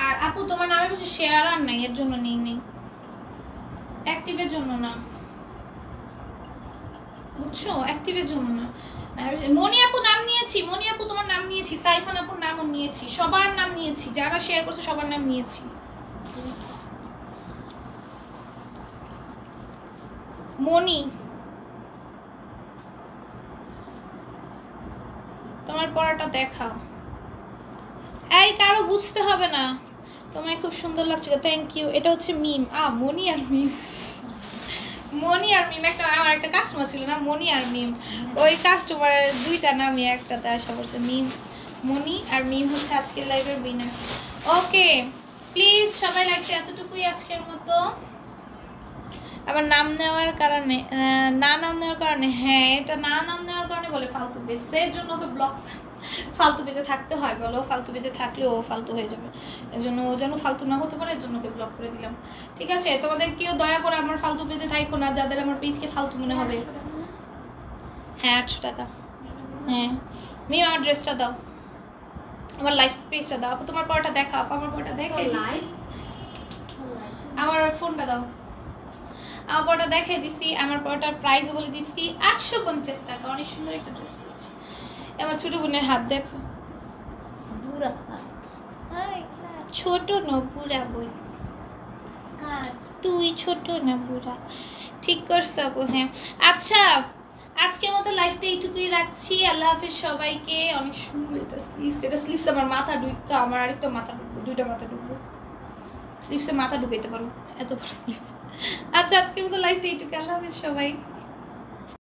আর আপু তোমার নামের পাশে শেয়ার আর নাই, এর জন্য নেই, অ্যাক্টিভের জন্য না, বুঝছো? অ্যাক্টিভের জন্য না। মনি আপু নাম নিয়েছি, মনি আপু তোমার নাম নিয়েছি, সাইফান আপুর নামও নিয়েছি, সবার নাম নিয়েছি, যারা শেয়ার করছে সবার নাম নিয়েছি। মনি তোমার পড়াটা দেখাও। এই কারো বুঝতে হবে না, তোমায় খুব সুন্দর লাগছে, থ্যাংক ইউ। এটা হচ্ছে মিম, মনি আর মিম, মনি আর মিম একটা, আমার একটা কাস্টমার ছিল না, মনি আর মিম, ওই কাস্টমারের দুইটা নামই একটাতে আসা পড়ছে, মিম, মনি আর মিম হচ্ছে আজকের লাইভের উইনার। ওকে প্লিজ সবাই লাইভটা এতটুকুই আজকের মতো। আবার নাম নেওয়ার কারণে, নাম নেওয়ার কারণে, হ্যাঁ এটা নাম নেওয়ার কারণে বলে ফালতু পেজ, এর জন্য ওকে ব্লক, ফালতু পেজে থাকতে হয় বলো, ফালতু পেজে থাকলে ও ফালতু হয়ে যাবে, এর জন্য ও যেন ফালতু না হতে পারে, এর জন্য ওকে ব্লক করে দিলাম, ঠিক আছে? তোমাদের কেউ দয়া করে আমার ফালতু পেজে থাকো না, যাদের আমার পেজকে ফালতু মনে হবে। হ্যাঁ 800 টাকা। হ্যাঁ মিম আমার ড্রেসটা দাও, আমার লাইফ পেজটা দাও, তোমার পরটা দেখা, আমার পরটা দেখে আমার ফোনটা দাও, আমার পরটা দেখে দিছি, আমার পরটার প্রাইস বলে দিছি 850 টাকা। অনেক সুন্দর একটা ড্রেস পরেছি। আমার ছোট বোনের হাত দেখো, ছোট না বুড়া বই, তুই ছোট না বুড়া, ঠিক করছ আপু। হ্যাঁ আচ্ছা আজকের মতো লাইফটা এইটুকুই রাখছি, আল্লাহ হাফেজ সবাইকে। অনেক সুন্দর এটা স্লিভস, এটা স্লিভস আমার মাথা ঢুকা, আমার আরেকটা মাথা ঢুকবো, দুইটা মাথা ঢুকবো, স্লিভসে মাথা ঢুকাইতে পারবো, এত বড় স্লিভস। আচ্ছা আজকের মতো লাইফটা এইটুকু, আল্লাহ হাফেজ সবাই।